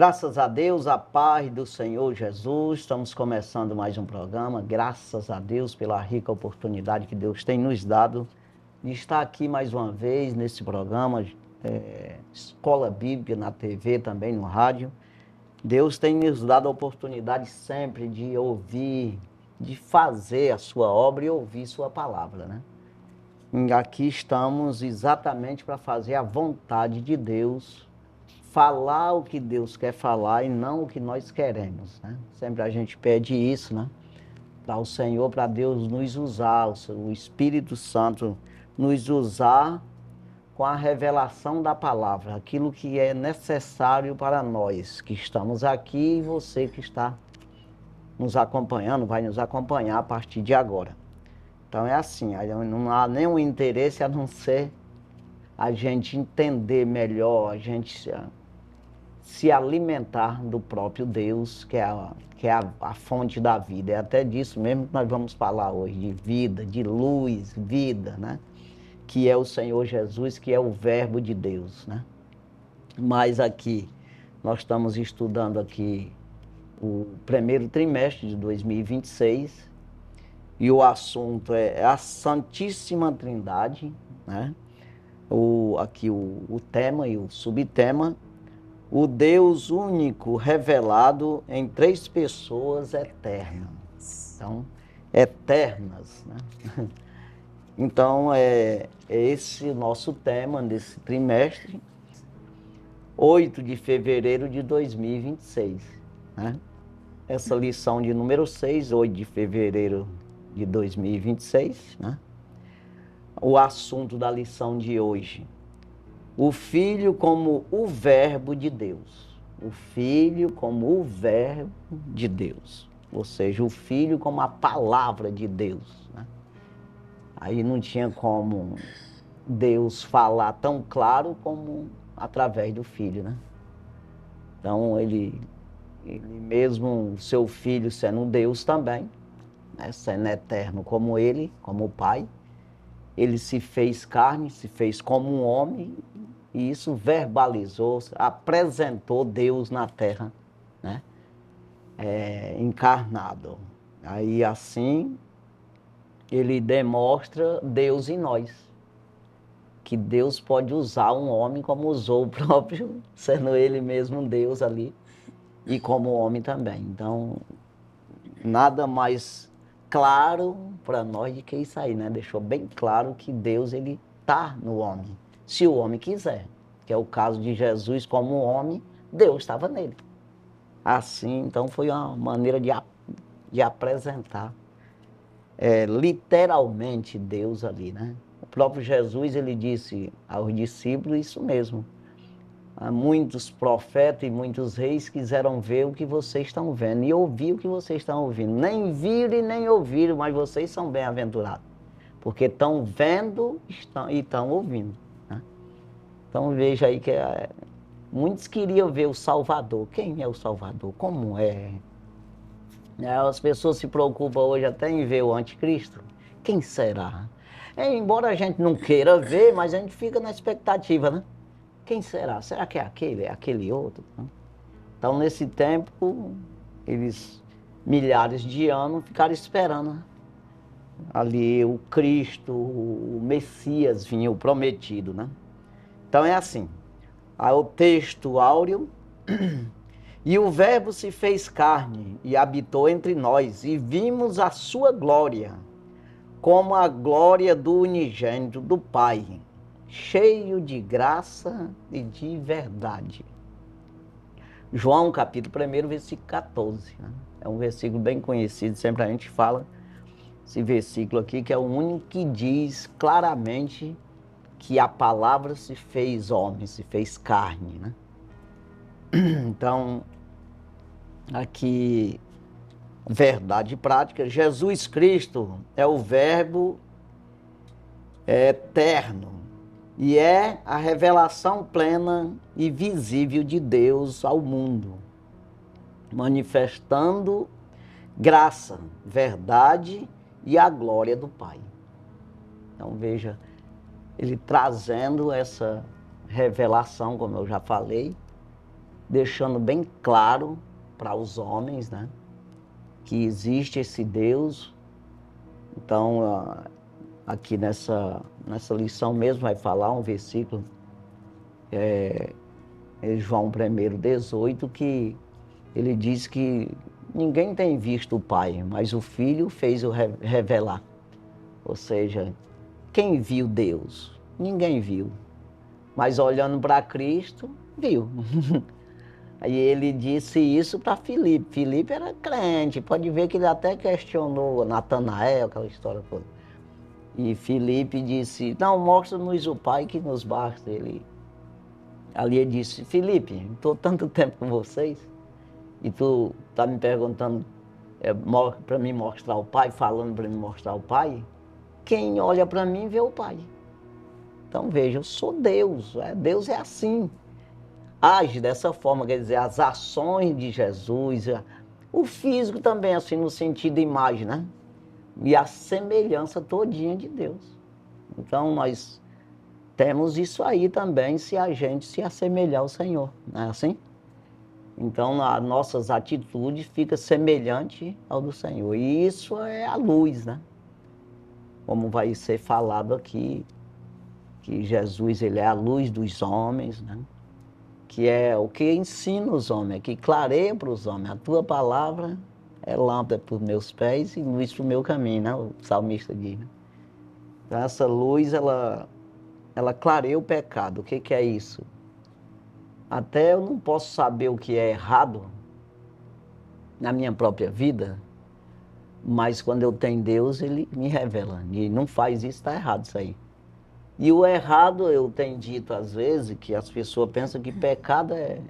Graças a Deus, a paz do Senhor Jesus, estamos começando mais um programa, graças a Deus pela rica oportunidade que Deus tem nos dado de estar aqui mais uma vez nesse programa, Escola Bíblica na TV, também no rádio. Deus tem nos dado a oportunidade sempre de ouvir, de fazer a sua obra e ouvir sua palavra, né? E aqui estamos exatamente para fazer a vontade de Deus, falar o que Deus quer falar e não o que nós queremos, né? Sempre a gente pede isso, né? Para o Senhor, para Deus nos usar, o Espírito Santo nos usar com a revelação da palavra, aquilo que é necessário para nós que estamos aqui e você que está nos acompanhando, vai nos acompanhar a partir de agora. Então é assim, não há nenhum interesse a não ser a gente entender melhor, a gente se alimentar do próprio Deus, que é a fonte da vida. É até disso mesmo que nós vamos falar hoje, de vida, de luz, vida, né? Que é o Senhor Jesus, que é o Verbo de Deus, né? Mas aqui, nós estamos estudando aqui o primeiro trimestre de 2026 e o assunto é a Santíssima Trindade, né? Aqui o tema e o subtema, o Deus único revelado em três pessoas eternas. Então, eternas, né? Então, é esse o nosso tema desse trimestre, 8 de fevereiro de 2026, né? Essa lição de número 6, 8 de fevereiro de 2026, né? O assunto da lição de hoje: o Filho como o Verbo de Deus. O Filho como o Verbo de Deus. Ou seja, o Filho como a palavra de Deus, né? Aí não tinha como Deus falar tão claro como através do Filho, né? Então, ele mesmo, seu Filho sendo Deus também, né? Sendo eterno como ele, como o Pai, ele se fez carne, se fez como um homem, e isso verbalizou, apresentou Deus na terra, né? Encarnado. Aí assim, ele demonstra Deus em nós, que Deus pode usar um homem como usou o próprio, sendo ele mesmo Deus ali, e como homem também. Então, nada mais claro para nós do que isso aí, né? Deixou bem claro que Deus, ele está no homem, se o homem quiser, que é o caso de Jesus como homem, Deus estava nele. Assim, então foi uma maneira de apresentar literalmente Deus ali, né? O próprio Jesus, ele disse aos discípulos isso mesmo. Muitos profetas e muitos reis quiseram ver o que vocês estão vendo e ouvir o que vocês estão ouvindo. Nem viram e nem ouviram, mas vocês são bem-aventurados, porque estão vendo e estão ouvindo, né? Então veja aí que muitos queriam ver o Salvador. Quem é o Salvador? Como é? As pessoas se preocupam hoje até em ver o anticristo. Quem será? Embora a gente não queira ver, mas a gente fica na expectativa, né? Quem será? Será que é aquele? É aquele outro? Então, nesse tempo, eles, milhares de anos, ficaram esperando, né? Ali o Cristo, o Messias vinha, o prometido, né? Então é assim, aí o texto áureo: e o Verbo se fez carne e habitou entre nós, e vimos a sua glória, como a glória do unigênito do Pai, cheio de graça e de verdade. João capítulo 1, versículo 14, né? É um versículo bem conhecido, sempre a gente fala esse versículo aqui, que é o único que diz claramente que a palavra se fez homem, se fez carne, né? Então, aqui, verdade prática: Jesus Cristo é o Verbo eterno e é a revelação plena e visível de Deus ao mundo, manifestando graça, verdade e a glória do Pai. Então veja, ele trazendo essa revelação, como eu já falei, deixando bem claro para os homens, né, que existe esse Deus. Então, aqui nessa lição mesmo vai falar um versículo, João 1:18, que ele diz que ninguém tem visto o Pai, mas o Filho fez o revelar. Ou seja, quem viu Deus? Ninguém viu. Mas olhando para Cristo, viu. Aí ele disse isso para Filipe. Filipe era crente, pode ver que ele até questionou Natanael, aquela história toda. E Filipe disse, não, mostra-nos o Pai que nos basta. Ali ele disse, Filipe, estou tanto tempo com vocês, e tu está me perguntando para mim mostrar o Pai, falando para mim mostrar o Pai. Quem olha para mim vê o Pai. Então veja, eu sou Deus, Deus é assim. Age dessa forma, quer dizer, as ações de Jesus, o físico também, assim, no sentido de imagem, né? E a semelhança todinha de Deus. Então nós temos isso aí também, se a gente se assemelhar ao Senhor, não é assim? Então as nossas atitudes ficam semelhantes ao do Senhor. E isso é a luz, né? Como vai ser falado aqui, que Jesus ele é a luz dos homens, né? Que é o que ensina os homens, que clareia para os homens. A tua palavra é lâmpada para os meus pés e luz para o meu caminho, né? O salmista diz. Né? Então, essa luz, ela clareia o pecado. O que é isso? Até eu não posso saber o que é errado na minha própria vida, mas quando eu tenho Deus, Ele me revela. E não faz isso, está errado isso aí. E o errado, eu tenho dito às vezes, que as pessoas pensam que pecado é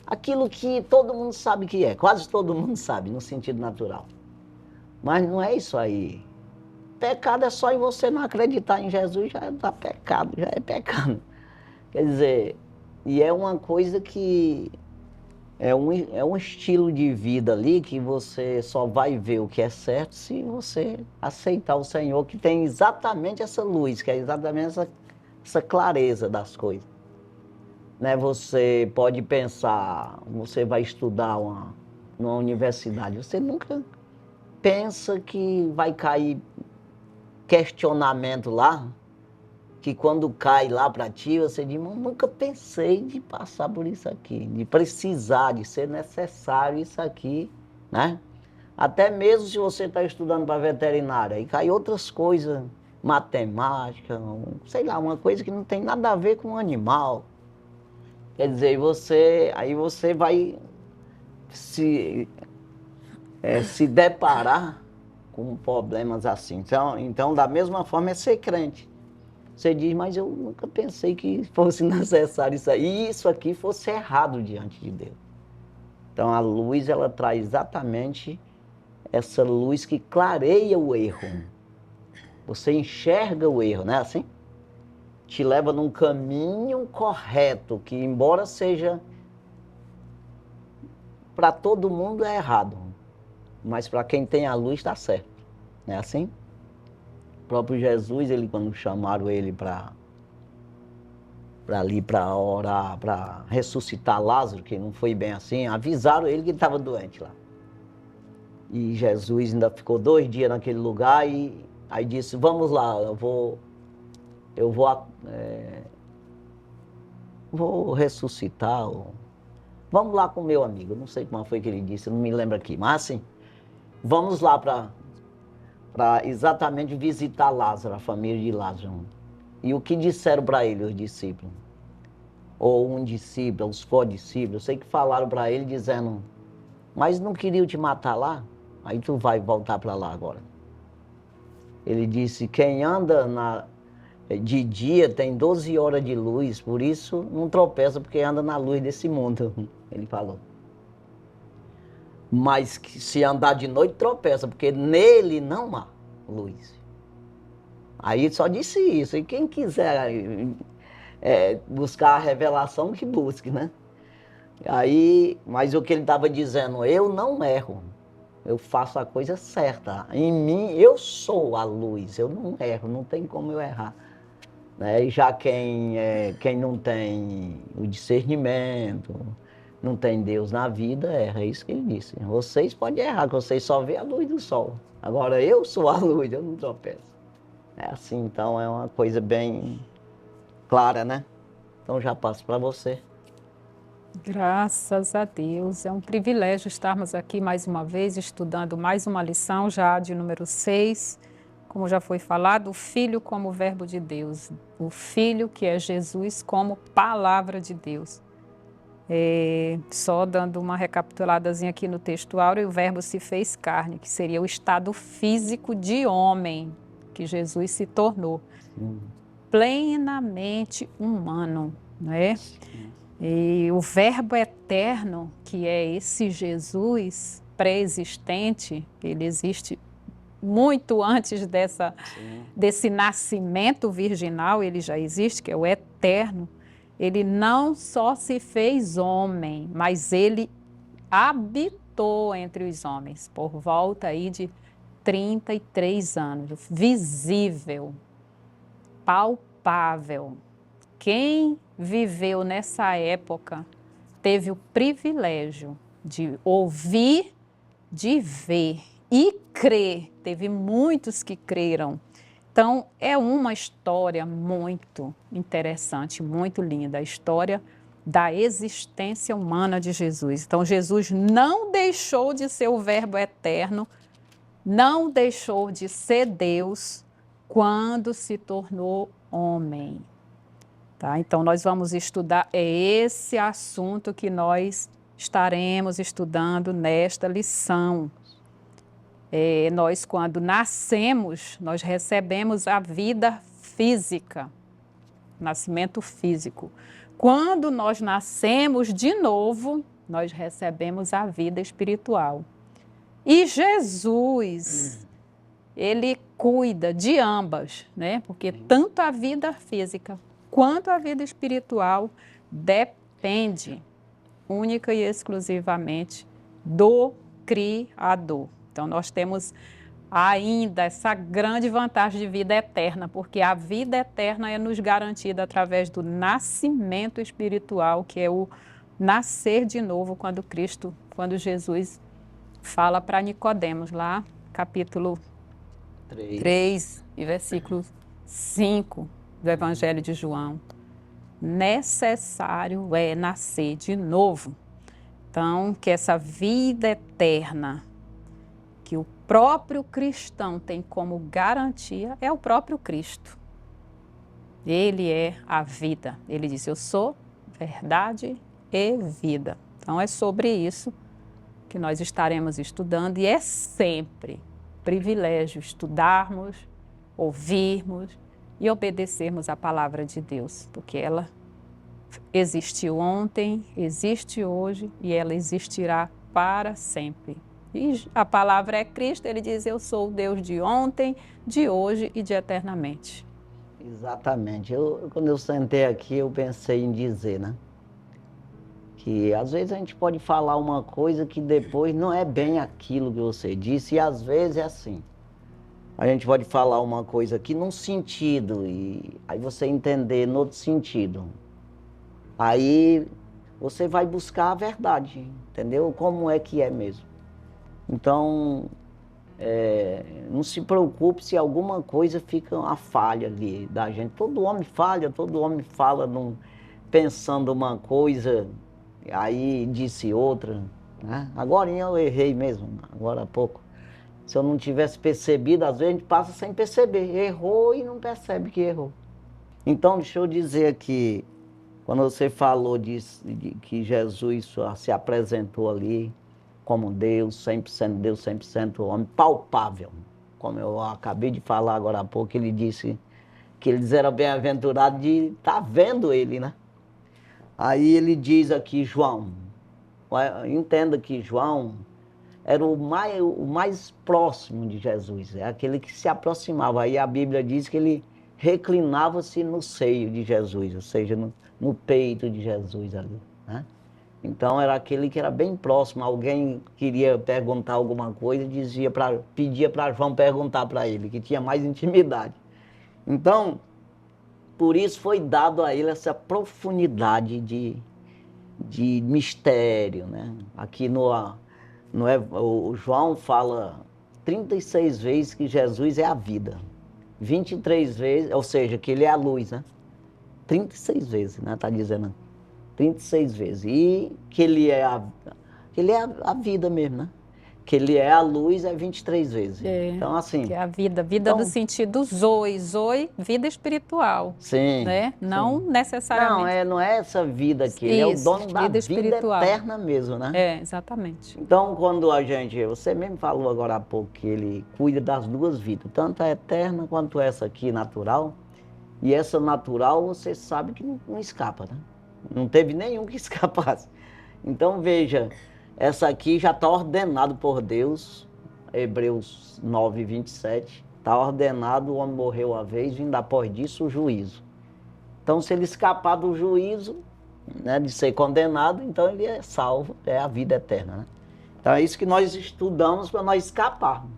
aquilo que todo mundo sabe que é, quase todo mundo sabe, no sentido natural. Mas não é isso aí. Pecado é só em você não acreditar em Jesus, já está pecado, já é pecado. Quer dizer, e é uma coisa que é um estilo de vida ali que você só vai ver o que é certo se você aceitar o Senhor, que tem exatamente essa luz, que é exatamente essa clareza das coisas. Né, você pode pensar, você vai estudar numa universidade, você nunca pensa que vai cair questionamento lá, que quando cai lá para ti, você diz, nunca pensei de passar por isso aqui, de precisar, de ser necessário isso aqui, né? Até mesmo se você está estudando para veterinária, e cai outras coisas, matemática, sei lá, uma coisa que não tem nada a ver com o animal. Quer dizer, aí você vai se deparar com problemas assim. Então, da mesma forma, é ser crente. Você diz, mas eu nunca pensei que fosse necessário isso aí. E isso aqui fosse errado diante de Deus. Então, a luz, ela traz exatamente essa luz que clareia o erro. Você enxerga o erro, não é assim? Te leva num caminho correto, que embora seja para todo mundo é errado, mas para quem tem a luz está certo, não é assim? O próprio Jesus, quando chamaram ele para ali para orar, para ressuscitar Lázaro, que não foi bem assim, avisaram ele que ele estava doente lá. E Jesus ainda ficou 2 dias naquele lugar e aí disse, vamos lá, vou ressuscitar, vamos lá com meu amigo, não sei como foi que ele disse, não me lembro aqui, mas assim, vamos lá para exatamente visitar Lázaro, a família de Lázaro. E o que disseram para ele os discípulos? Ou um discípulo, os co-discípulos, eu sei que falaram para ele dizendo, mas não queriam te matar lá? Aí tu vai voltar para lá agora. Ele disse, quem anda de dia tem 12 horas de luz, por isso não tropeça porque anda na luz desse mundo, ele falou. Mas que se andar de noite tropeça, porque nele não há luz. Aí só disse isso, e quem quiser buscar a revelação, que busque, né? Aí, mas o que ele estava dizendo, eu não erro, eu faço a coisa certa. Em mim, eu sou a luz, eu não erro, não tem como eu errar. Né? E já quem não tem o discernimento, não tem Deus na vida, erra. É isso que ele disse. Vocês podem errar, que vocês só vê a luz do sol. Agora eu sou a luz, eu não tropeço. É assim, então é uma coisa bem clara, né? Então já passo para você. Graças a Deus, é um privilégio estarmos aqui mais uma vez, estudando mais uma lição, já de número 6. Como já foi falado, o Filho como Verbo de Deus, o Filho que é Jesus como Palavra de Deus. Só dando uma recapituladazinha aqui no texto áureo, o Verbo se fez carne, que seria o estado físico de homem que Jesus se tornou, plenamente humano, né? E o Verbo eterno, que é esse Jesus pré-existente, ele existe muito antes desse nascimento virginal, ele já existe, que é o eterno. Ele não só se fez homem, mas ele habitou entre os homens por volta aí de 33 anos, visível, palpável. Quem viveu nessa época teve o privilégio de ouvir, de ver e crer. Teve muitos que creram. Então, é uma história muito interessante, muito linda, a história da existência humana de Jesus. Então, Jesus não deixou de ser o Verbo eterno, não deixou de ser Deus quando se tornou homem. Tá? Então, nós vamos estudar esse assunto que nós estaremos estudando nesta lição. Nós, quando nascemos, nós recebemos a vida física, nascimento físico. Quando nós nascemos de novo, nós recebemos a vida espiritual. E Jesus, ele cuida de ambas, né? Porque tanto a vida física quanto a vida espiritual depende única e exclusivamente do Criador. Então, nós temos ainda essa grande vantagem de vida eterna, porque a vida eterna é nos garantida através do nascimento espiritual, que é o nascer de novo quando Jesus fala para Nicodemos, lá, capítulo 3 e versículo 5 do Evangelho de João. Necessário é nascer de novo. Então, que essa vida eterna que o próprio cristão tem como garantia é o próprio Cristo. Ele é a vida. Ele diz, eu sou verdade e vida. Então, é sobre isso que nós estaremos estudando e é sempre privilégio estudarmos, ouvirmos e obedecermos a palavra de Deus, porque ela existiu ontem, existe hoje e ela existirá para sempre. E a palavra é Cristo, ele diz, eu sou o Deus de ontem, de hoje e de eternamente. Exatamente. Quando eu sentei aqui, eu pensei em dizer, né? Que às vezes a gente pode falar uma coisa que depois não é bem aquilo que você disse, e às vezes é assim. A gente pode falar uma coisa aqui num sentido, e aí você entender no outro sentido. Aí você vai buscar a verdade, entendeu? Como é que é mesmo. Então, não se preocupe se alguma coisa fica uma falha ali da gente. Todo homem falha, todo homem fala pensando uma coisa, aí disse outra, né? Agora eu errei mesmo, agora há pouco. Se eu não tivesse percebido, às vezes a gente passa sem perceber. Errou e não percebe que errou. Então, deixa eu dizer aqui, quando você falou de que Jesus se apresentou ali como Deus, 100% homem, palpável. Como eu acabei de falar agora há pouco, ele disse que eles eram bem-aventurados de estar vendo ele, né? Aí ele diz aqui, João, entenda que João era o mais próximo de Jesus, é aquele que se aproximava. Aí a Bíblia diz que ele reclinava-se no seio de Jesus, ou seja, no peito de Jesus ali, né? Então era aquele que era bem próximo. Alguém queria perguntar alguma coisa, pedia para João perguntar para ele, que tinha mais intimidade. Então, por isso foi dado a ele essa profundidade de mistério, né? Aqui o João fala 36 vezes que Jesus é a vida. 23 vezes, ou seja, que ele é a luz, né? 36 vezes, né? Está dizendo 36 vezes. E que ele é a vida mesmo, né? Que ele é a luz é 23 vezes. Então, assim... Que é a vida então, no sentido zoe, vida espiritual, sim, né? Não sim. necessariamente... Não é essa vida aqui, ele é o Isso, dono da vida vida espiritual. eterna mesmo, né? Exatamente. Então, quando você mesmo falou agora há pouco que ele cuida das duas vidas, tanto a eterna quanto essa aqui natural, e essa natural você sabe que não escapa, né? Não teve nenhum que escapasse. Então, veja, essa aqui já está ordenado por Deus, Hebreus 9, 27, está ordenado, o homem morreu uma vez, vindo após disso o juízo. Então, se ele escapar do juízo, né, de ser condenado, então ele é salvo, é a vida eterna, né? Então é isso que nós estudamos para nós escaparmos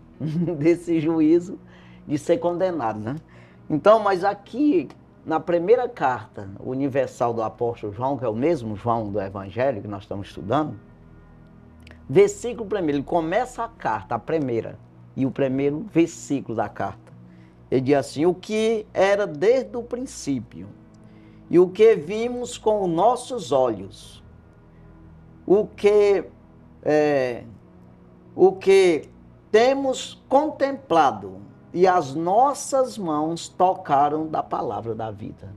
desse juízo de ser condenado, né? Então, mas aqui, na primeira carta universal do apóstolo João, que é o mesmo João do Evangelho que nós estamos estudando, versículo primeiro, ele começa a carta, a primeira, e o primeiro versículo da carta. Ele diz assim: o que era desde o princípio, e o que vimos com os nossos olhos, o que temos contemplado e as nossas mãos tocaram da palavra da vida.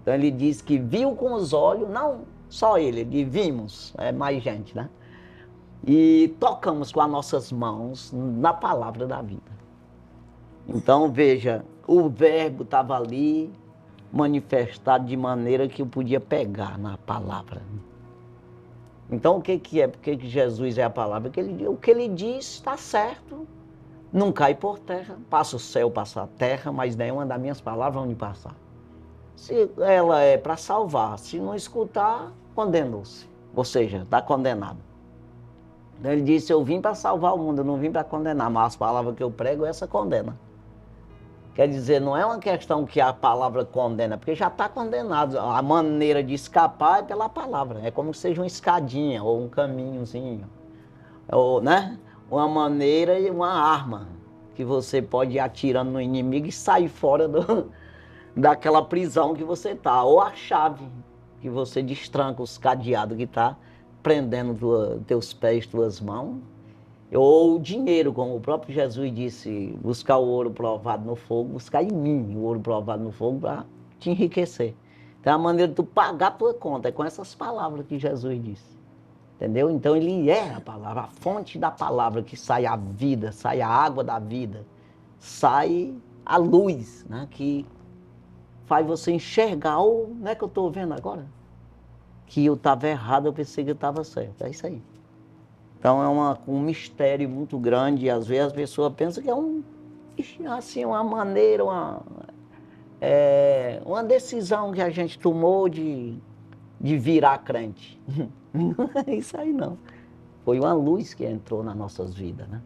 Então ele diz que viu com os olhos, não só ele vimos, mais gente, né? E tocamos com as nossas mãos na palavra da vida. Então veja, o verbo estava ali manifestado de maneira que eu podia pegar na palavra. Então o que é? Por que Jesus é a palavra? O que ele diz está certo, não cai por terra, passa o céu, passa a terra, mas nenhuma das minhas palavras vão me passar. Se ela é para salvar, se não escutar, condenou-se, ou seja, está condenado. Então ele disse: eu vim para salvar o mundo, eu não vim para condenar, mas as palavras que eu prego, essa condena. Quer dizer, não é uma questão que a palavra condena, porque já está condenado. A maneira de escapar é pela palavra. É como se seja uma escadinha ou um caminhozinho. Ou, né? Uma maneira e uma arma que você pode ir atirando no inimigo e sair fora daquela prisão que você está. Ou a chave que você destranca os cadeados que está prendendo teus pés, tuas mãos. Ou o dinheiro, como o próprio Jesus disse: buscar o ouro provado no fogo, buscar em mim o ouro provado no fogo para te enriquecer. Então a maneira de tu pagar a tua conta é com essas palavras que Jesus disse. Entendeu? Então ele é a palavra, a fonte da palavra, que sai a vida, sai a água da vida, sai a luz, né? Que faz você enxergar, não é que eu estou vendo agora? Que eu estava errado, eu pensei que eu estava certo. É isso aí. Então é um mistério muito grande, e às vezes as pessoas pensam que é uma maneira, uma decisão que a gente tomou de virar crente. Não é isso aí não. Foi uma luz que entrou nas nossas vidas, né?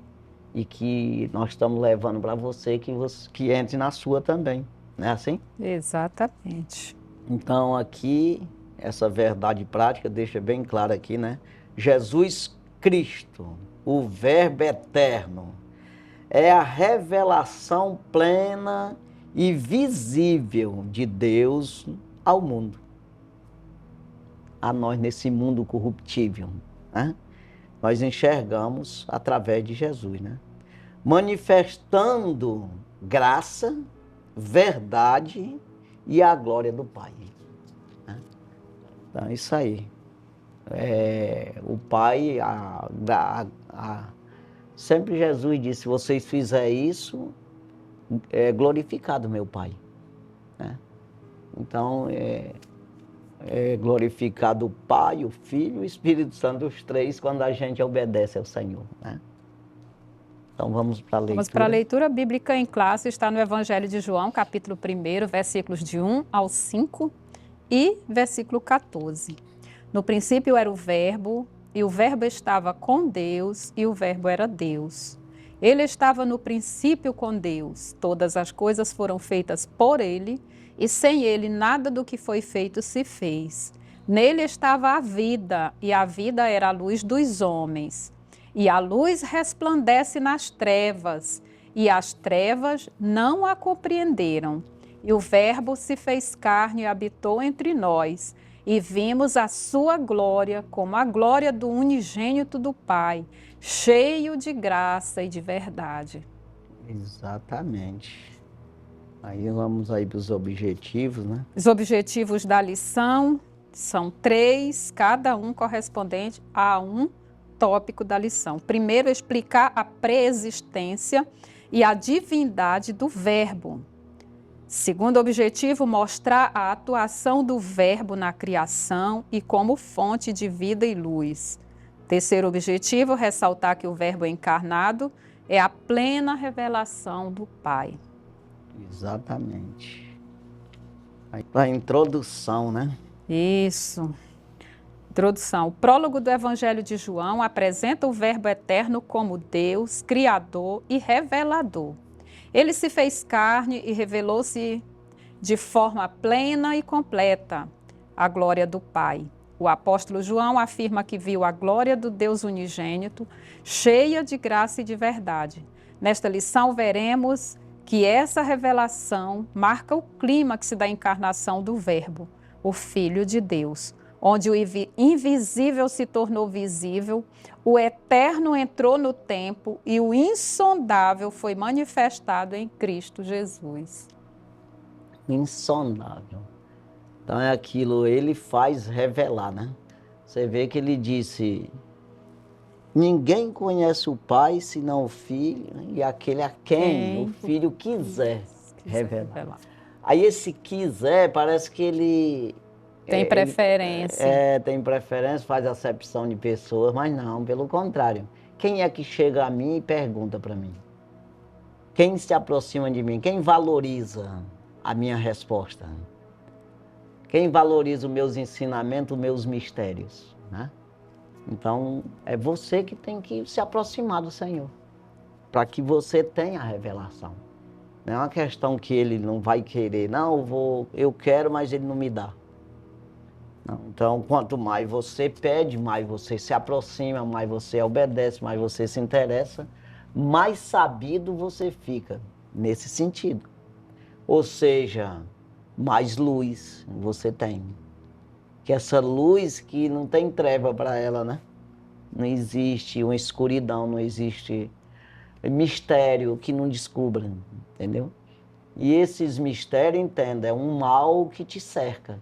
E que nós estamos levando para você, que entre na sua também. Não é assim? Exatamente. Então aqui, essa verdade prática deixa bem claro aqui, né? Jesus Cristo, o Verbo eterno, é a revelação plena e visível de Deus ao mundo. A nós nesse mundo corruptível, né? Nós enxergamos através de Jesus, né? Manifestando graça, verdade e a glória do Pai. Né? Então é isso aí. O Pai, sempre Jesus disse: se vocês fizerem isso, é glorificado meu Pai. Né? Então, é glorificado o Pai, o Filho e o Espírito Santo, os três, quando a gente obedece ao Senhor. Né? Então, vamos para a leitura. Vamos para a leitura bíblica em classe, está no Evangelho de João, capítulo 1, versículos de 1 ao 5 e versículo 14. No princípio era o Verbo, e o Verbo estava com Deus, e o Verbo era Deus. Ele estava no princípio com Deus. Todas as coisas foram feitas por ele, e sem ele nada do que foi feito se fez. Nele estava a vida, e a vida era a luz dos homens. E a luz resplandece nas trevas, e as trevas não a compreenderam. E o Verbo se fez carne e habitou entre nós, e vimos a sua glória como a glória do unigênito do Pai, cheio de graça e de verdade. Exatamente. Aí vamos aí para os objetivos, né? Os objetivos da lição são 3, cada um correspondente a um tópico da lição. Primeiro, explicar a preexistência e a divindade do Verbo. Segundo objetivo, mostrar a atuação do Verbo na criação e como fonte de vida e luz. Terceiro objetivo, ressaltar que o Verbo encarnado é a plena revelação do Pai. Exatamente. Aí, a introdução, né? Isso. Introdução. O prólogo do Evangelho de João apresenta o Verbo eterno como Deus, Criador e Revelador. Ele se fez carne e revelou-se de forma plena e completa a glória do Pai. O apóstolo João afirma que viu a glória do Deus unigênito, cheia de graça e de verdade. Nesta lição veremos que essa revelação marca o clímax da encarnação do Verbo, o Filho de Deus, onde o invisível se tornou visível, o eterno entrou no tempo e o insondável foi manifestado em Cristo Jesus. Insondável. Então é aquilo, ele faz revelar, né? Você vê que ele disse, ninguém conhece o Pai senão o Filho e aquele a quem o Filho quiser revelar. Aí esse quiser, parece que ele... Tem preferência. Tem preferência, faz acepção de pessoas, mas não, pelo contrário. Quem é que chega a mim e pergunta para mim? Quem se aproxima de mim? Quem valoriza a minha resposta? Quem valoriza os meus ensinamentos, os meus mistérios, né? Então, é você que tem que se aproximar do Senhor, para que você tenha a revelação. Não é uma questão que ele não vai querer, não, eu quero, mas ele não me dá. Não. Então, quanto mais você pede, mais você se aproxima, mais você obedece, mais você se interessa, mais sabido você fica nesse sentido. Ou seja, mais luz você tem. Que essa luz que não tem treva para ela, né? Não existe uma escuridão, não existe mistério que não descubra, entendeu? E esses mistérios, entenda, é um mal que te cerca,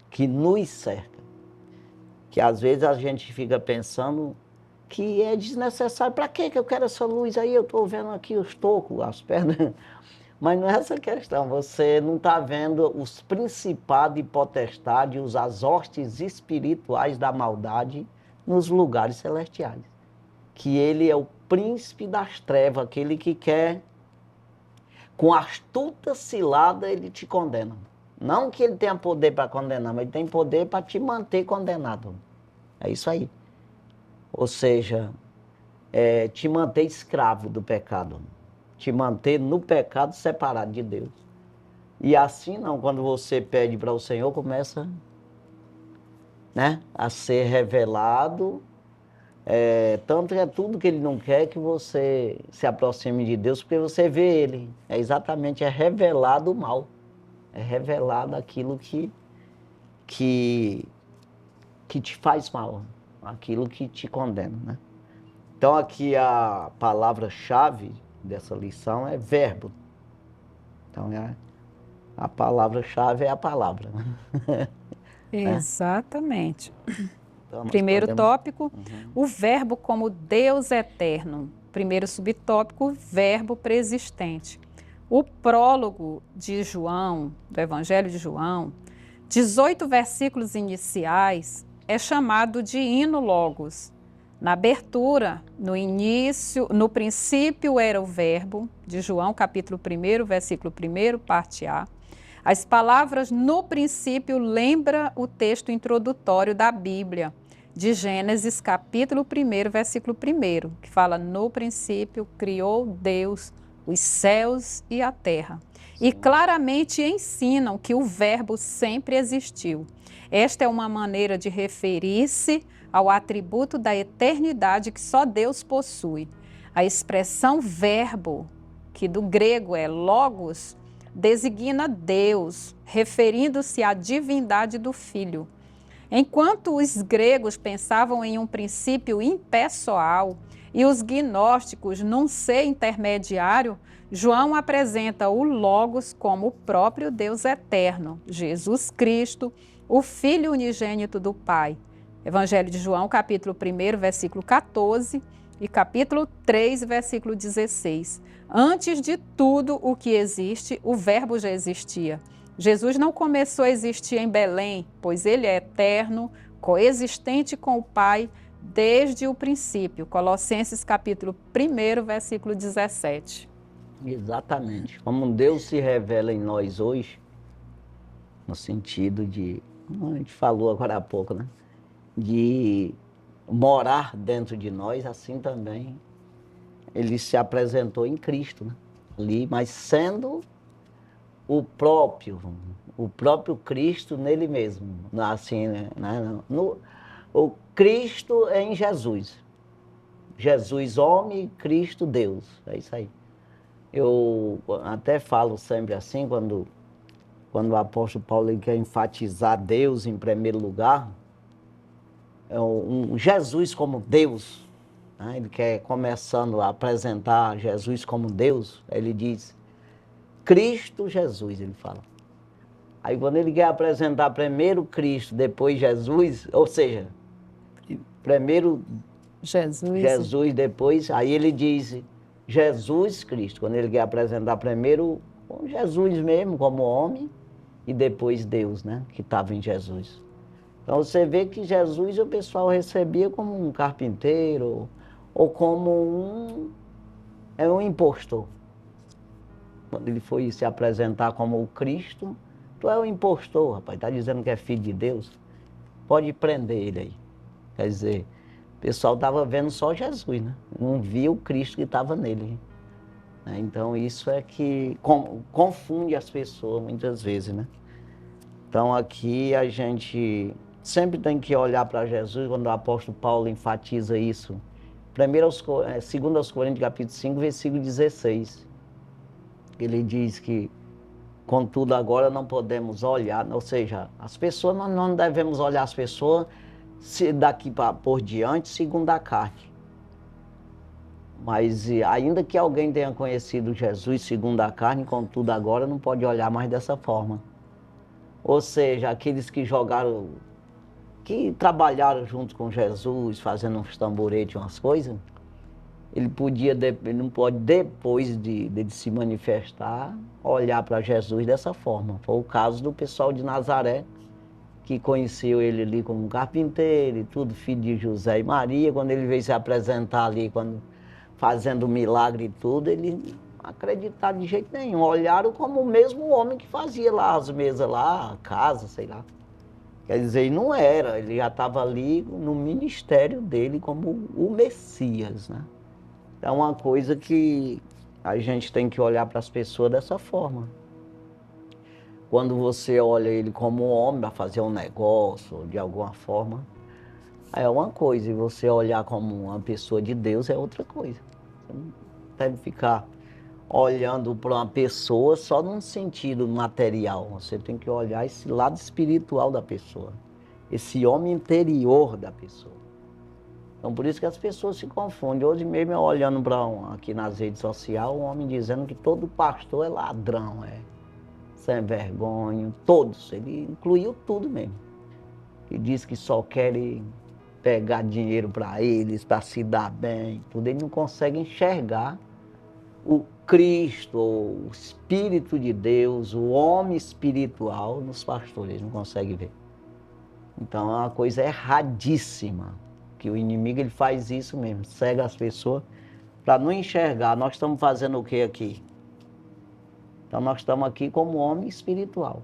que nos cerca. Que às vezes a gente fica pensando que é desnecessário. Para que eu quero essa luz aí? Eu estou vendo aqui os tocos, as pernas. Mas não é essa a questão. Você não está vendo os principados e potestades, as hostes espirituais da maldade nos lugares celestiais. Que ele é o príncipe das trevas, aquele que quer, com astuta cilada, ele te condena. Não que ele tenha poder para condenar, mas ele tem poder para te manter condenado. É isso aí. Ou seja, te manter escravo do pecado. Te manter no pecado separado de Deus. E assim não, quando você pede para o Senhor, começa, né, a ser revelado. Tanto é tudo que ele não quer que você se aproxime de Deus, porque você vê ele. É revelado o mal. É revelado aquilo que te faz mal, aquilo que te condena, né? Então aqui a palavra-chave dessa lição é verbo. Então a palavra-chave é a palavra. Exatamente. Então, primeiro tópico, o verbo como Deus eterno. Primeiro subtópico, verbo preexistente. O prólogo de João, do Evangelho de João, 18 versículos iniciais, é chamado de hino logos. Na abertura, no início, no princípio era o verbo, de João, capítulo 1, versículo 1, parte A. As palavras no princípio lembra o texto introdutório da Bíblia, de Gênesis, capítulo 1, versículo 1, que fala: no princípio criou Deus os céus e a terra. E claramente ensinam que o verbo sempre existiu. Esta é uma maneira de referir-se ao atributo da eternidade que só Deus possui. A expressão verbo, que do grego é logos, designa Deus, referindo-se à divindade do Filho. Enquanto os gregos pensavam em um princípio impessoal e os gnósticos num ser intermediário, João apresenta o Logos como o próprio Deus eterno, Jesus Cristo, o Filho unigênito do Pai. Evangelho de João, capítulo 1, versículo 14 e capítulo 3, versículo 16. Antes de tudo o que existe, o Verbo já existia. Jesus não começou a existir em Belém, pois ele é eterno, coexistente com o Pai desde o princípio. Colossenses capítulo 1, versículo 17. Exatamente. Como Deus se revela em nós hoje, no sentido de, como a gente falou agora há pouco, né? De morar dentro de nós, assim também ele se apresentou em Cristo, né? Ali, mas sendo o próprio Cristo nele mesmo, assim, né? O Cristo é em Jesus. Jesus homem, Cristo Deus, é isso aí. Eu até falo sempre assim, quando o apóstolo Paulo ele quer enfatizar Deus em primeiro lugar, é Jesus como Deus, né? Ele quer começando a apresentar Jesus como Deus, ele diz Cristo Jesus, ele fala. Aí quando ele quer apresentar primeiro Cristo, depois Jesus, ou seja, primeiro Jesus, depois, aí ele diz Jesus Cristo, quando ele quer apresentar primeiro Jesus mesmo como homem e depois Deus, né, que estava em Jesus. Então você vê que Jesus o pessoal recebia como um carpinteiro ou como um impostor. Quando ele foi se apresentar como o Cristo, tu é um impostor, rapaz, está dizendo que é filho de Deus, pode prender ele aí. Quer dizer, o pessoal estava vendo só Jesus, né? Não via o Cristo que estava nele. Né? Então isso é que confunde as pessoas muitas vezes, né? Então aqui a gente sempre tem que olhar para Jesus, quando o apóstolo Paulo enfatiza isso. 2 Coríntios capítulo 5, versículo 16. Ele diz que, contudo, agora não podemos olhar, ou seja, as pessoas, nós não devemos olhar as pessoas daqui por diante segundo a carne. Mas ainda que alguém tenha conhecido Jesus segundo a carne, contudo, agora não pode olhar mais dessa forma. Ou seja, aqueles que trabalharam junto com Jesus, fazendo uns tamboretes, umas coisas, ele não pode, depois de se manifestar, olhar para Jesus dessa forma. Foi o caso do pessoal de Nazaré, que conheceu ele ali como um carpinteiro e tudo, filho de José e Maria. Quando ele veio se apresentar ali, fazendo milagre e tudo, eles não acreditaram de jeito nenhum. Olharam como o mesmo homem que fazia lá as mesas lá, a casa, sei lá. Quer dizer, não era, ele já estava ali no ministério dele como o Messias, né? É uma coisa que a gente tem que olhar para as pessoas dessa forma. Quando você olha ele como um homem para fazer um negócio, de alguma forma, é uma coisa. E você olhar como uma pessoa de Deus é outra coisa. Você não deve ficar olhando para uma pessoa só num sentido material. Você tem que olhar esse lado espiritual da pessoa, esse homem interior da pessoa. Então, por isso que as pessoas se confundem. Hoje mesmo, eu olhando aqui nas redes sociais, um homem dizendo que todo pastor é ladrão, sem vergonha, todos. Ele incluiu tudo mesmo. E diz que só querem pegar dinheiro para eles, para se dar bem, tudo. Ele não consegue enxergar o Cristo, o Espírito de Deus, o homem espiritual nos pastores. Ele não consegue ver. Então, é uma coisa erradíssima. Que o inimigo ele faz isso mesmo, cega as pessoas para não enxergar. Nós estamos fazendo o que aqui? Então nós estamos aqui como homem espiritual.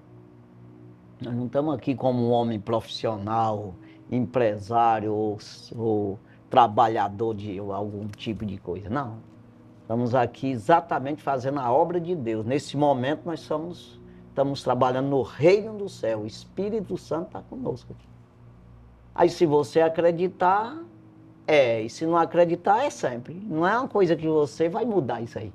Nós não estamos aqui como um homem profissional, empresário ou trabalhador de algum tipo de coisa. Não. Estamos aqui exatamente fazendo a obra de Deus. Nesse momento nós somos Estamos trabalhando no reino do céu. O Espírito Santo está conosco aqui. Aí se você acreditar, e se não acreditar, é sempre. Não é uma coisa que você vai mudar isso aí.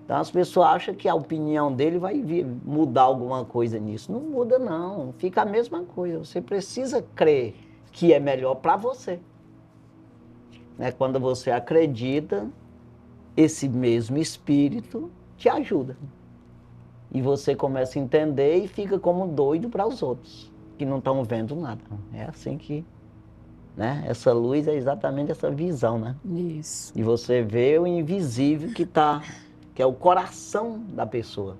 Então as pessoas acham que a opinião dele vai mudar alguma coisa nisso. Não muda não, fica a mesma coisa. Você precisa crer que é melhor para você. Quando você acredita, esse mesmo Espírito te ajuda. E você começa a entender e fica como doido para os outros, que não estão vendo nada. É assim que, essa luz é exatamente essa visão, Isso. E você vê o invisível que é o coração da pessoa.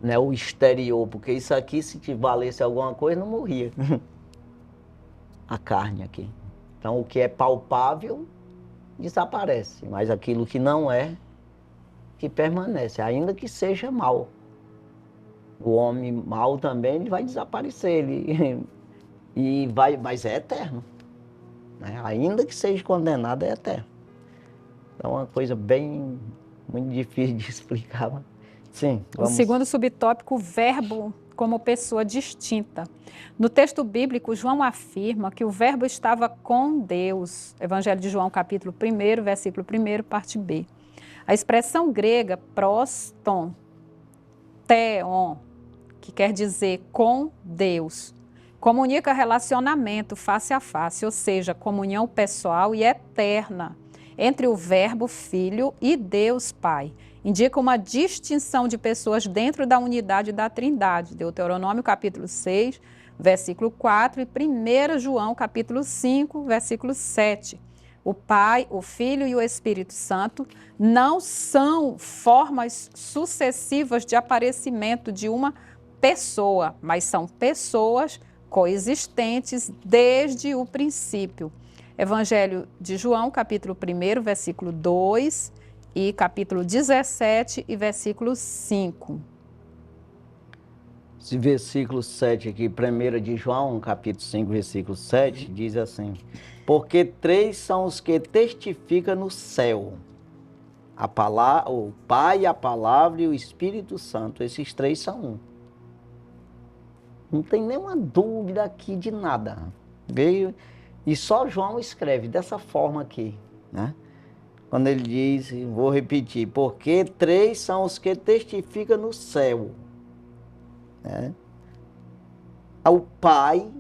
Não é o exterior, porque isso aqui, se te valesse alguma coisa, não morria. A carne aqui. Então, o que é palpável desaparece, mas aquilo que não é, que permanece, ainda que seja mal. O homem mal também ele vai desaparecer, mas é eterno. Ainda que seja condenado, é eterno. Então é uma coisa muito difícil de explicar. Mas, sim, vamos. O segundo subtópico, o verbo como pessoa distinta. No texto bíblico, João afirma que o verbo estava com Deus. Evangelho de João, capítulo 1, versículo 1, parte B. A expressão grega proston, theon, que quer dizer com Deus, comunica relacionamento face a face, ou seja, comunhão pessoal e eterna entre o Verbo Filho e Deus Pai. Indica uma distinção de pessoas dentro da unidade da Trindade. Deuteronômio capítulo 6, versículo 4 e 1 João capítulo 5, versículo 7. O Pai, o Filho e o Espírito Santo não são formas sucessivas de aparecimento de uma pessoa, mas são pessoas coexistentes desde o princípio. Evangelho de João, capítulo 1, versículo 2 e capítulo 17 e versículo 5. Esse versículo 7 aqui, 1 de João, capítulo 5, versículo 7, diz assim: porque 3 são os que testificam no céu, o Pai, a Palavra e o Espírito Santo. Esses 3 são um. Não tem nenhuma dúvida aqui de nada. Veio, e só João escreve dessa forma aqui, Quando ele diz, vou repetir, porque 3 são os que testificam no céu. O Pai,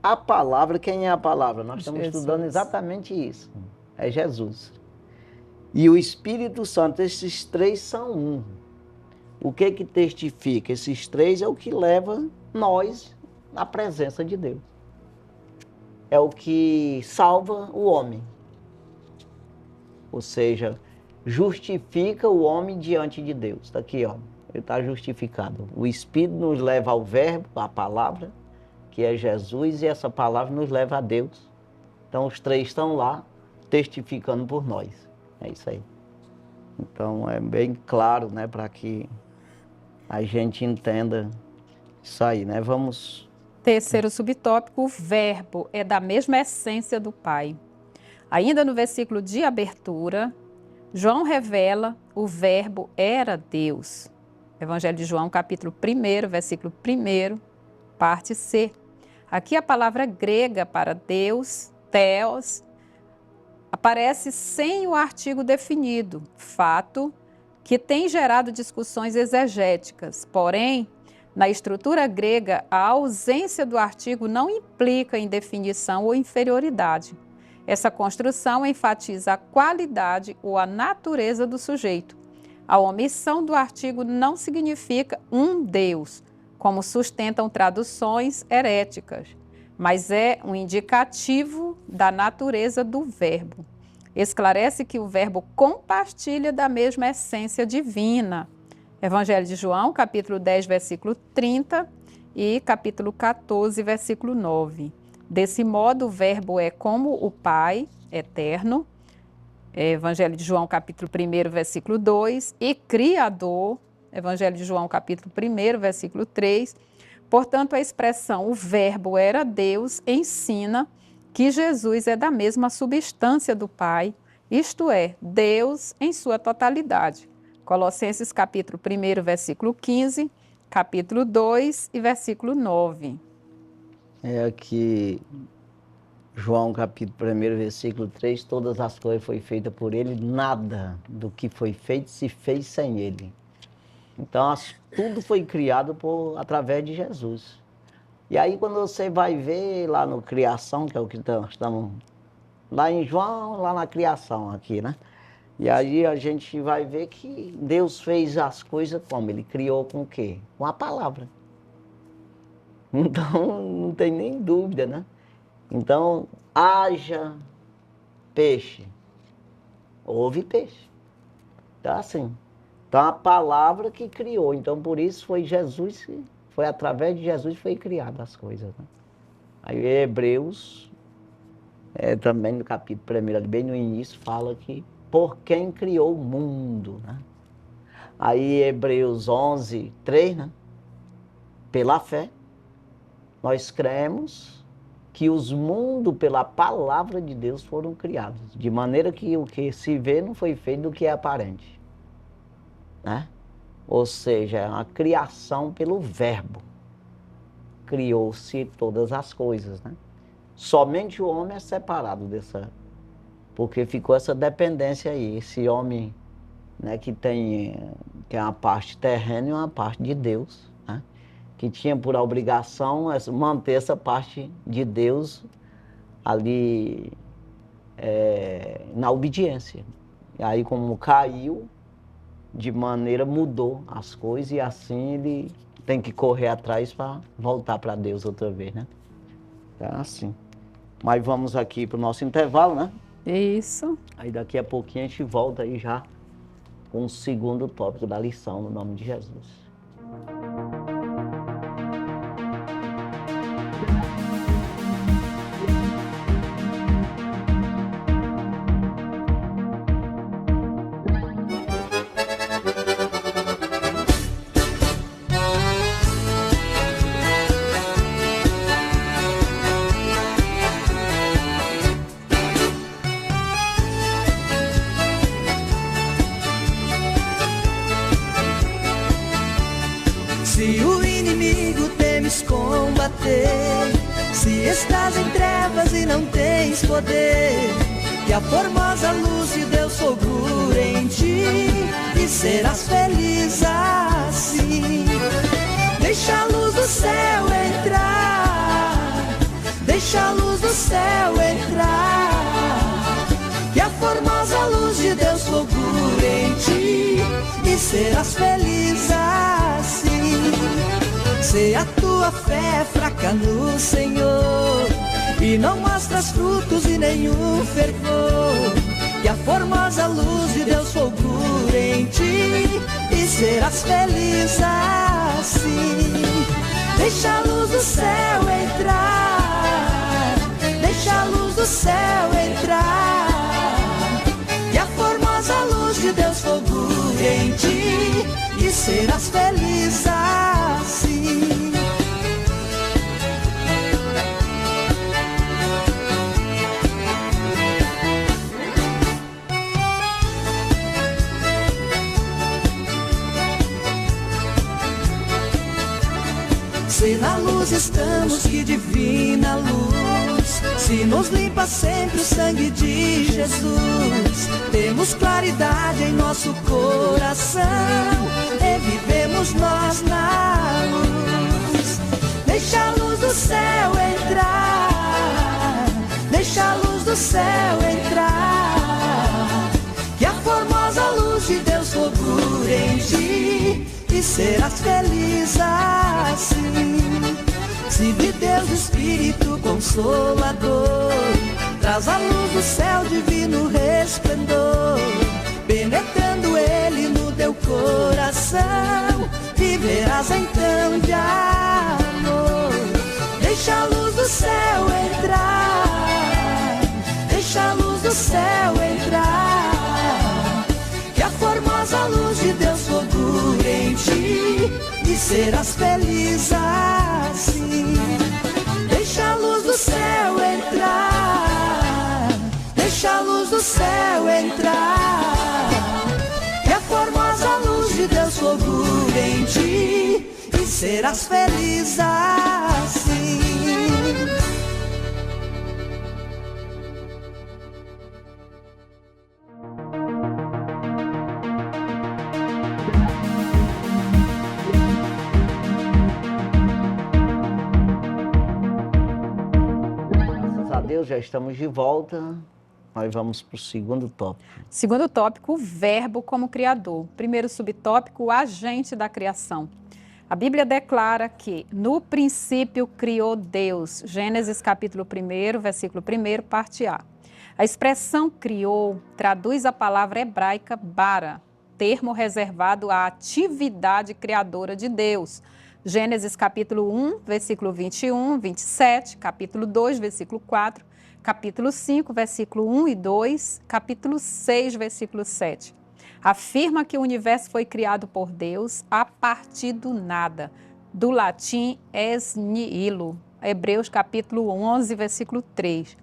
a Palavra. Quem é a Palavra? Nós estamos estudando exatamente isso. É Jesus. E o Espírito Santo, esses 3 são um. O que testifica? Esses 3 é o que leva nós à presença de Deus. É o que salva o homem. Ou seja, justifica o homem diante de Deus. Está aqui, ó. Ele está justificado. O Espírito nos leva ao Verbo, à Palavra, que é Jesus, e essa palavra nos leva a Deus. Então os 3 estão lá testificando por nós. É isso aí. Então é bem claro, para que a gente entenda isso aí, Vamos... Terceiro subtópico, o verbo é da mesma essência do Pai. Ainda no versículo de abertura, João revela o verbo era Deus. Evangelho de João, capítulo 1, versículo 1, parte C. Aqui a palavra grega para Deus, theos, aparece sem o artigo definido, fato que tem gerado discussões exegéticas. Porém, na estrutura grega, a ausência do artigo não implica em definição ou inferioridade. Essa construção enfatiza a qualidade ou a natureza do sujeito. A omissão do artigo não significa um Deus, como sustentam traduções heréticas, mas é um indicativo da natureza do verbo. Esclarece que o verbo compartilha da mesma essência divina. Evangelho de João, capítulo 10, versículo 30 e capítulo 14, versículo 9. Desse modo, o verbo é como o Pai, eterno, Evangelho de João, capítulo 1, versículo 2, e Criador, Evangelho de João, capítulo 1, versículo 3. Portanto, a expressão o verbo era Deus ensina que Jesus é da mesma substância do Pai, isto é, Deus em sua totalidade. Colossenses capítulo 1, versículo 15, capítulo 2 e versículo 9. É aqui, João capítulo 1, versículo 3, todas as coisas foram feitas por ele, nada do que foi feito se fez sem ele. Então, tudo foi criado através de Jesus. E aí, quando você vai ver lá no Criação, que é o que estamos lá em João, lá na Criação aqui, né? E aí a gente vai ver que Deus fez as coisas como? Ele criou com o quê? Com a palavra. Então, não tem nem dúvida, né? Então, haja peixe. Houve peixe. Tá assim. Então, a palavra que criou. Então, por isso foi Jesus, foi através de Jesus que foi criada as coisas, né? Aí, Hebreus, também no capítulo 1, bem no início, fala que por quem criou o mundo, né? Aí, Hebreus 11, 3, né? Pela fé, nós cremos que os mundos, pela palavra de Deus, foram criados. De maneira que o que se vê não foi feito do que é aparente, né? Ou seja, é uma criação pelo verbo. Criou-se todas as coisas, né? Somente o homem é separado dessa... Porque ficou essa dependência aí. Esse homem, né, que tem uma parte terrena e uma parte de Deus, né? Que tinha por obrigação manter essa parte de Deus ali na obediência. E aí, como caiu, de maneira mudou as coisas e assim ele tem que correr atrás para voltar para Deus outra vez, né? É assim. Mas vamos aqui para o nosso intervalo, né? Isso. Aí daqui a pouquinho a gente volta aí já com o segundo tópico da lição, no nome de Jesus. Se o inimigo temes combater, se estás em trevas e não tens poder, que a formosa luz de Deus fulgure em ti e serás feliz assim. Deixa a luz do céu entrar, deixa a luz do céu entrar, que a formosa luz de Deus fulgure em ti e serás feliz assim. Se a tua fé é fraca no Senhor e não mostras frutos e nenhum fervor, que a formosa luz de Deus fulgure em ti e serás feliz assim. Deixa a luz do céu entrar, deixa a luz do céu entrar, que a formosa luz de Deus fulgure em ti e serás feliz assim. Se na luz estamos, que divina luz, se nos limpa sempre o sangue de Jesus, temos claridade em nosso coração e vivemos nós na luz. Deixa a luz do céu entrar, deixa a luz do céu entrar, que a formosa luz de Deus fulgure em ti e serás feliz assim. Se de Deus o Espírito Consolador traz a luz do céu divino resplendor, penetrando ele no teu coração, viverás então de amor. Deixa a luz do céu entrar, deixa a luz do céu entrar, que a formosa luz de Deus fulgure em ti e serás feliz assim. Deixa a luz do céu entrar, deixa a luz do céu entrar, que a formosa serás feliz assim. Graças a Deus, já estamos de volta. Nós vamos para o segundo tópico. Segundo tópico, o verbo como criador. Primeiro subtópico, o agente da criação. A Bíblia declara que no princípio criou Deus. Gênesis capítulo 1, versículo 1, parte A. A expressão criou traduz a palavra hebraica bara, termo reservado à atividade criadora de Deus. Gênesis capítulo 1, versículo 21, 27, capítulo 2, versículo 4, capítulo 5, versículo 1 e 2, capítulo 6, versículo 7. Afirma que o universo foi criado por Deus a partir do nada, do latim ex nihilo, Hebreus capítulo 11, versículo 3.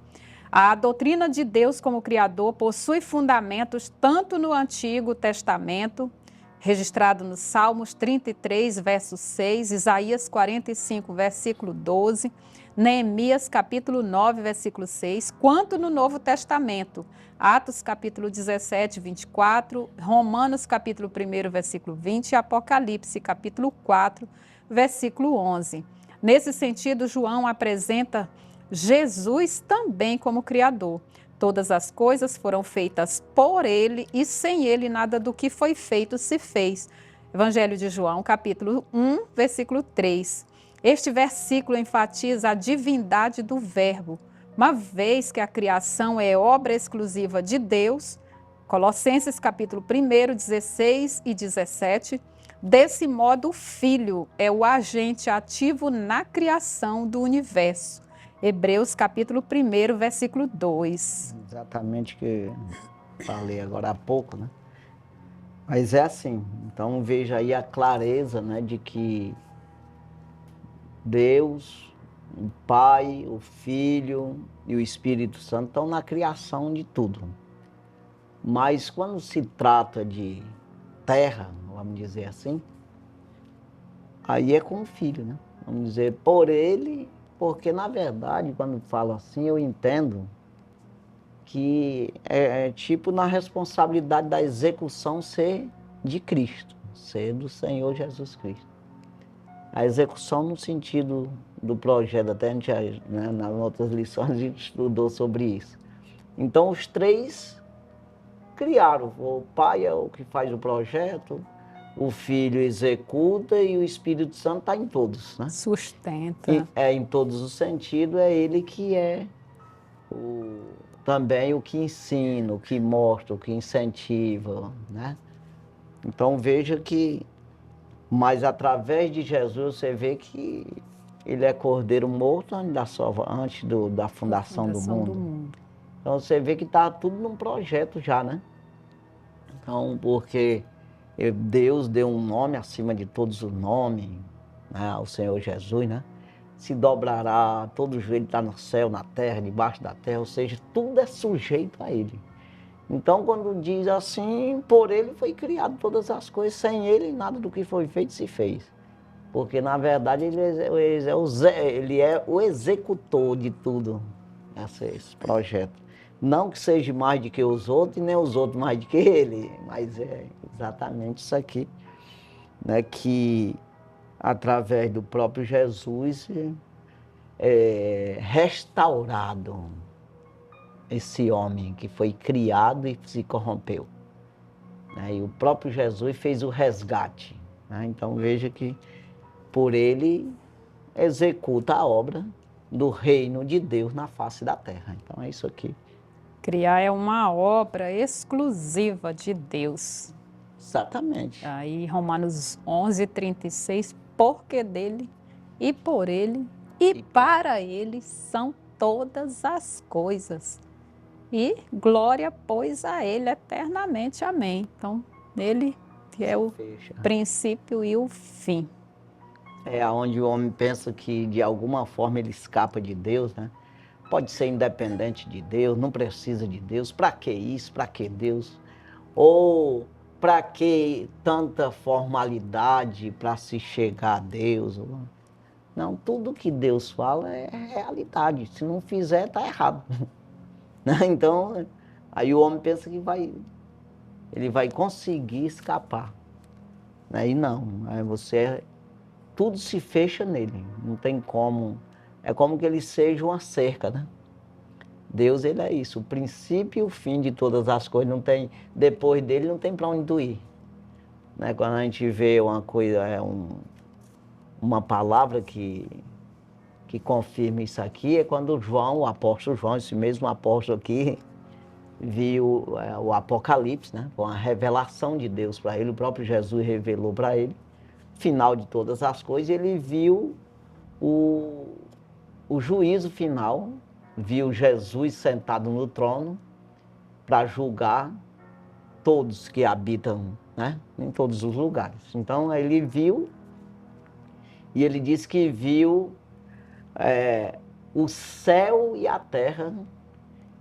A doutrina de Deus como Criador possui fundamentos tanto no Antigo Testamento, registrado nos Salmos 33, verso 6, Isaías 45, versículo 12, Neemias capítulo 9, versículo 6, quanto no Novo Testamento, Atos capítulo 17, 24, Romanos capítulo 1, versículo 20 e Apocalipse capítulo 4, versículo 11. Nesse sentido, João apresenta Jesus também como Criador. Todas as coisas foram feitas por ele e sem ele nada do que foi feito se fez. Evangelho de João, capítulo 1, versículo 3. Este versículo enfatiza a divindade do Verbo, uma vez que a criação é obra exclusiva de Deus. Colossenses, capítulo 1, 16 e 17. Desse modo, o Filho é o agente ativo na criação do universo. Hebreus capítulo 1, versículo 2. Exatamente o que falei agora há pouco, né? Mas é assim, então veja aí a clareza, né, de que Deus, o Pai, o Filho e o Espírito Santo estão na criação de tudo. Mas quando se trata de terra, vamos dizer assim, aí é com o Filho, né? Vamos dizer, por ele, porque na verdade, quando falo assim, eu entendo que é tipo na responsabilidade da execução ser de Cristo, ser do Senhor Jesus Cristo. A execução no sentido do projeto, até a gente, né, nas outras lições a gente estudou sobre isso. Então os três criaram, o Pai é o que faz o projeto, o Filho executa e o Espírito Santo está em todos, né? Sustenta. E em todos os sentidos, é ele que é também o que ensina, o que mostra, o que incentiva, né? Então veja que, mas através de Jesus você vê que ele é cordeiro morto antes da fundação do mundo. Então você vê que está tudo num projeto já, né? Então, porque Deus deu um nome acima de todos os nomes, né, ao Senhor Jesus, né? Se dobrará, todo joelho está no céu, na terra, debaixo da terra, ou seja, tudo é sujeito a ele. Então, quando diz assim, por ele foi criado todas as coisas, sem ele nada do que foi feito se fez. Porque, na verdade, ele é o executor de tudo, esse projeto. Não que seja mais do que os outros e nem os outros mais do que ele, mas é exatamente isso aqui, né, que através do próprio Jesus é restaurado esse homem que foi criado e se corrompeu, né, e o próprio Jesus fez o resgate, né? Então veja que por ele executa a obra do reino de Deus na face da terra. Então é isso aqui. Criar é uma obra exclusiva de Deus. Exatamente. Aí Romanos 11, 36, porque dele e por ele e para ele são todas as coisas. E glória, pois, a ele eternamente. Amém. Então, ele que é o princípio e o fim. É onde o homem pensa que de alguma forma ele escapa de Deus, né? Pode ser independente de Deus, não precisa de Deus. Para que isso? Para que Deus? Ou para que tanta formalidade para se chegar a Deus? Não, tudo que Deus fala é realidade. Se não fizer, está errado. Então, aí o homem pensa que ele vai conseguir escapar. E não, tudo se fecha nele, não tem como. É como que ele seja uma cerca, né? Deus, ele é isso, o princípio e o fim de todas as coisas. Não tem, depois dele não tem para onde tu ir. Quando a gente vê uma coisa, uma palavra que confirma isso aqui, é quando o apóstolo João, esse mesmo apóstolo aqui, viu o Apocalipse, né? Foi uma revelação de Deus para ele, o próprio Jesus revelou para ele, final de todas as coisas, ele viu o juízo final, viu Jesus sentado no trono para julgar todos que habitam, né, em todos os lugares. Então ele viu, e ele disse que viu o céu e a terra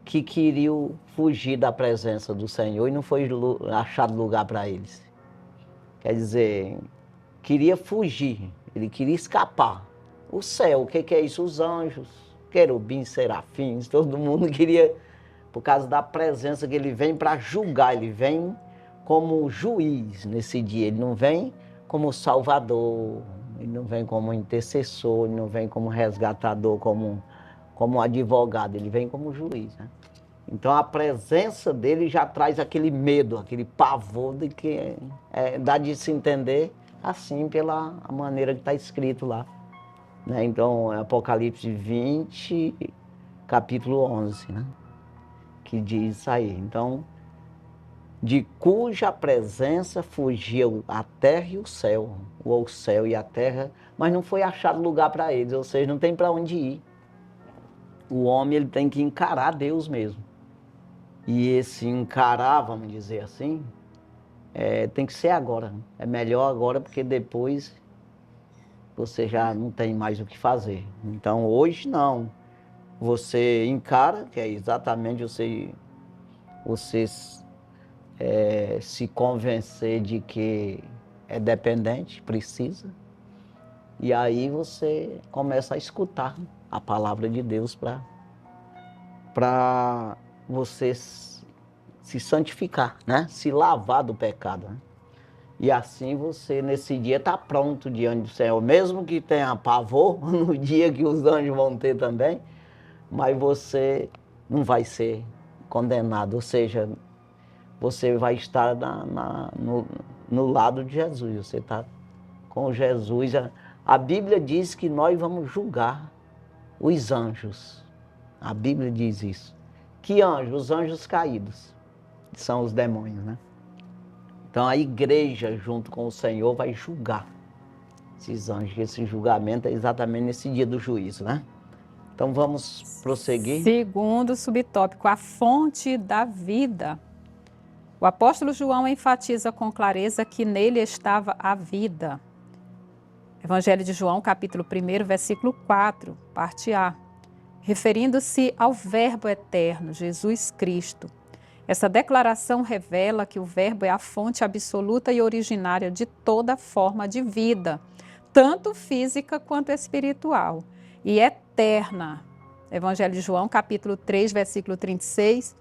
que queriam fugir da presença do Senhor e não foi achado lugar para eles. Quer dizer, queria fugir, ele queria escapar. O céu, o que é isso? Os anjos, querubins, serafins, todo mundo queria, por causa da presença que ele vem para julgar, ele vem como juiz nesse dia, ele não vem como salvador, ele não vem como intercessor, ele não vem como resgatador, como advogado, ele vem como juiz, né? Então a presença dele já traz aquele medo, aquele pavor de que dá de se entender assim pela maneira que está escrito lá. Então, Apocalipse 20, capítulo 11, né? Que diz isso aí. Então, de cuja presença fugia a terra e o céu e a terra, mas não foi achado lugar para eles, ou seja, não tem para onde ir. O homem, ele tem que encarar Deus mesmo. E esse encarar, vamos dizer assim, tem que ser agora. É melhor agora, porque depois você já não tem mais o que fazer. Então, hoje não. Você encara, que é exatamente você se convencer de que é dependente, precisa. E aí você começa a escutar a palavra de Deus para você se santificar, né? Se lavar do pecado, né? E assim você, nesse dia, está pronto diante do Senhor. Mesmo que tenha pavor, no dia que os anjos vão ter também, mas você não vai ser condenado. Ou seja, você vai estar no lado de Jesus. Você está com Jesus. A Bíblia diz que nós vamos julgar os anjos. A Bíblia diz isso. Que anjos? Os anjos caídos. Que são os demônios, né? Então a igreja, junto com o Senhor, vai julgar esses anjos. Esse julgamento é exatamente nesse dia do juízo, né? Então vamos prosseguir. Segundo subtópico, a fonte da vida. O apóstolo João enfatiza com clareza que nele estava a vida. Evangelho de João, capítulo 1, versículo 4, parte A. Referindo-se ao Verbo eterno, Jesus Cristo. Essa declaração revela que o Verbo é a fonte absoluta e originária de toda forma de vida, tanto física quanto espiritual, e eterna. Evangelho de João, capítulo 3, versículo 36,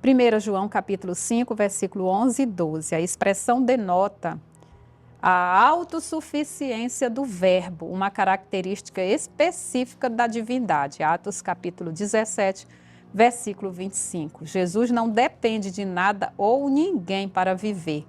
1 João, capítulo 5, versículo 11 e 12. A expressão denota a autossuficiência do Verbo, uma característica específica da divindade. Atos, capítulo 17, versículo 25. Jesus não depende de nada ou ninguém para viver.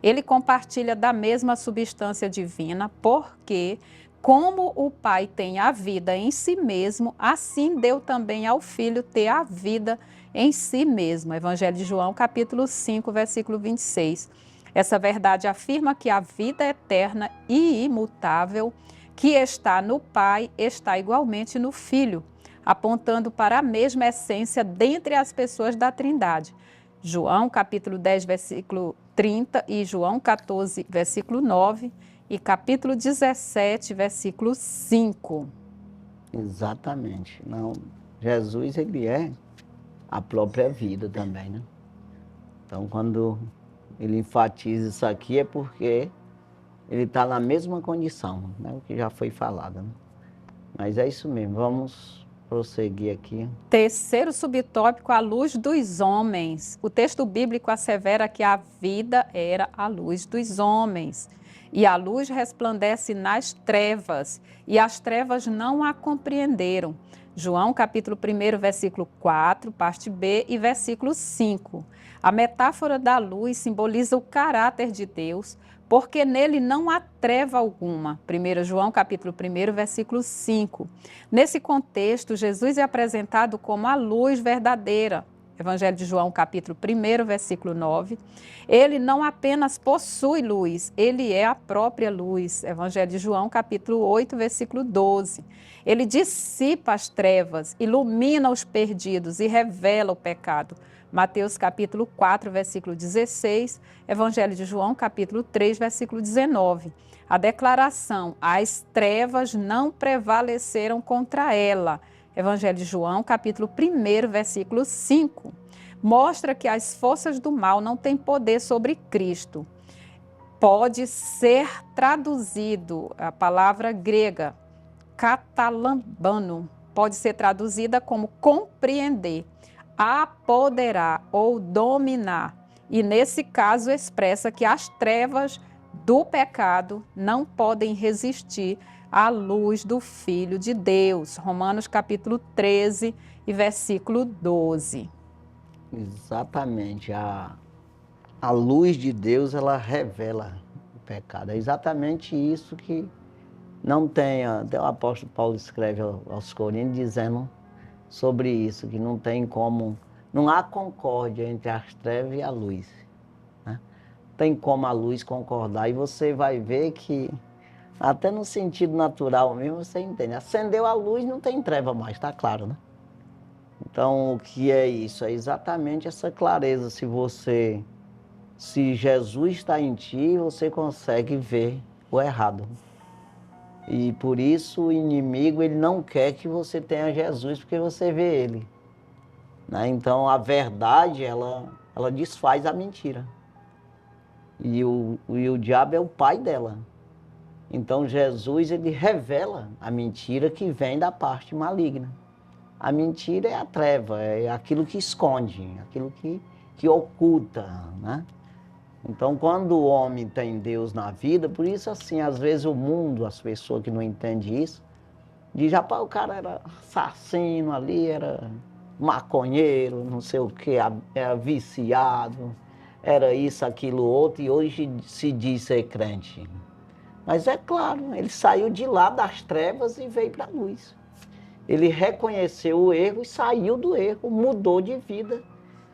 Ele compartilha da mesma substância divina, porque, como o Pai tem a vida em si mesmo, assim deu também ao Filho ter a vida em si mesmo. Evangelho de João, capítulo 5, versículo 26. Essa verdade afirma que a vida eterna e imutável que está no Pai está igualmente no Filho, apontando para a mesma essência dentre as pessoas da Trindade. João, capítulo 10, versículo 30 e João 14, versículo 9 e capítulo 17, versículo 5. Exatamente. Não, Jesus, ele é a própria vida também, né? Então, quando ele enfatiza isso aqui é porque ele está na mesma condição, né? O que já foi falado, né? Mas é isso mesmo, vamos prosseguir aqui. Terceiro subtópico, a luz dos homens. O texto bíblico assevera que a vida era a luz dos homens. E a luz resplandece nas trevas, e as trevas não a compreenderam. João capítulo 1, versículo 4, parte B e versículo 5. A metáfora da luz simboliza o caráter de Deus, porque nele não há treva alguma. 1 João capítulo 1, versículo 5. Nesse contexto, Jesus é apresentado como a luz verdadeira. Evangelho de João capítulo 1, versículo 9. Ele não apenas possui luz, ele é a própria luz. Evangelho de João capítulo 8, versículo 12. Ele dissipa as trevas, ilumina os perdidos e revela o pecado. Mateus capítulo 4, versículo 16, Evangelho de João capítulo 3, versículo 19. A declaração, as trevas não prevaleceram contra ela. Evangelho de João capítulo 1, versículo 5. Mostra que as forças do mal não têm poder sobre Cristo. Pode ser traduzido, a palavra grega, katalambano, pode ser traduzida como compreender, apoderar ou dominar. E nesse caso expressa que as trevas do pecado não podem resistir à luz do Filho de Deus. Romanos capítulo 13 e versículo 12. Exatamente, a luz de Deus, ela revela o pecado. É exatamente isso que não tem, até o apóstolo Paulo escreve aos Coríntios dizendo sobre isso, que não tem como, não há concórdia entre as trevas e a luz, né? Tem como a luz concordar, e você vai ver que, até no sentido natural mesmo, você entende. Acendeu a luz, não tem treva mais, está claro, né? Então, o que é isso? É exatamente essa clareza. Se Jesus está em ti, você consegue ver o errado. E por isso o inimigo, ele não quer que você tenha Jesus, porque você vê ele, né? Então a verdade, ela desfaz a mentira. E o diabo é o pai dela. Então Jesus, ele revela a mentira que vem da parte maligna. A mentira é a treva, é aquilo que esconde, aquilo que oculta, né? Então, quando o homem tem Deus na vida, por isso, assim, às vezes o mundo, as pessoas que não entendem isso, diz, rapaz, o cara era assassino ali, era maconheiro, não sei o quê, era viciado, era isso, aquilo, outro, e hoje se diz ser crente. Mas é claro, ele saiu de lá das trevas e veio para a luz. Ele reconheceu o erro e saiu do erro, mudou de vida.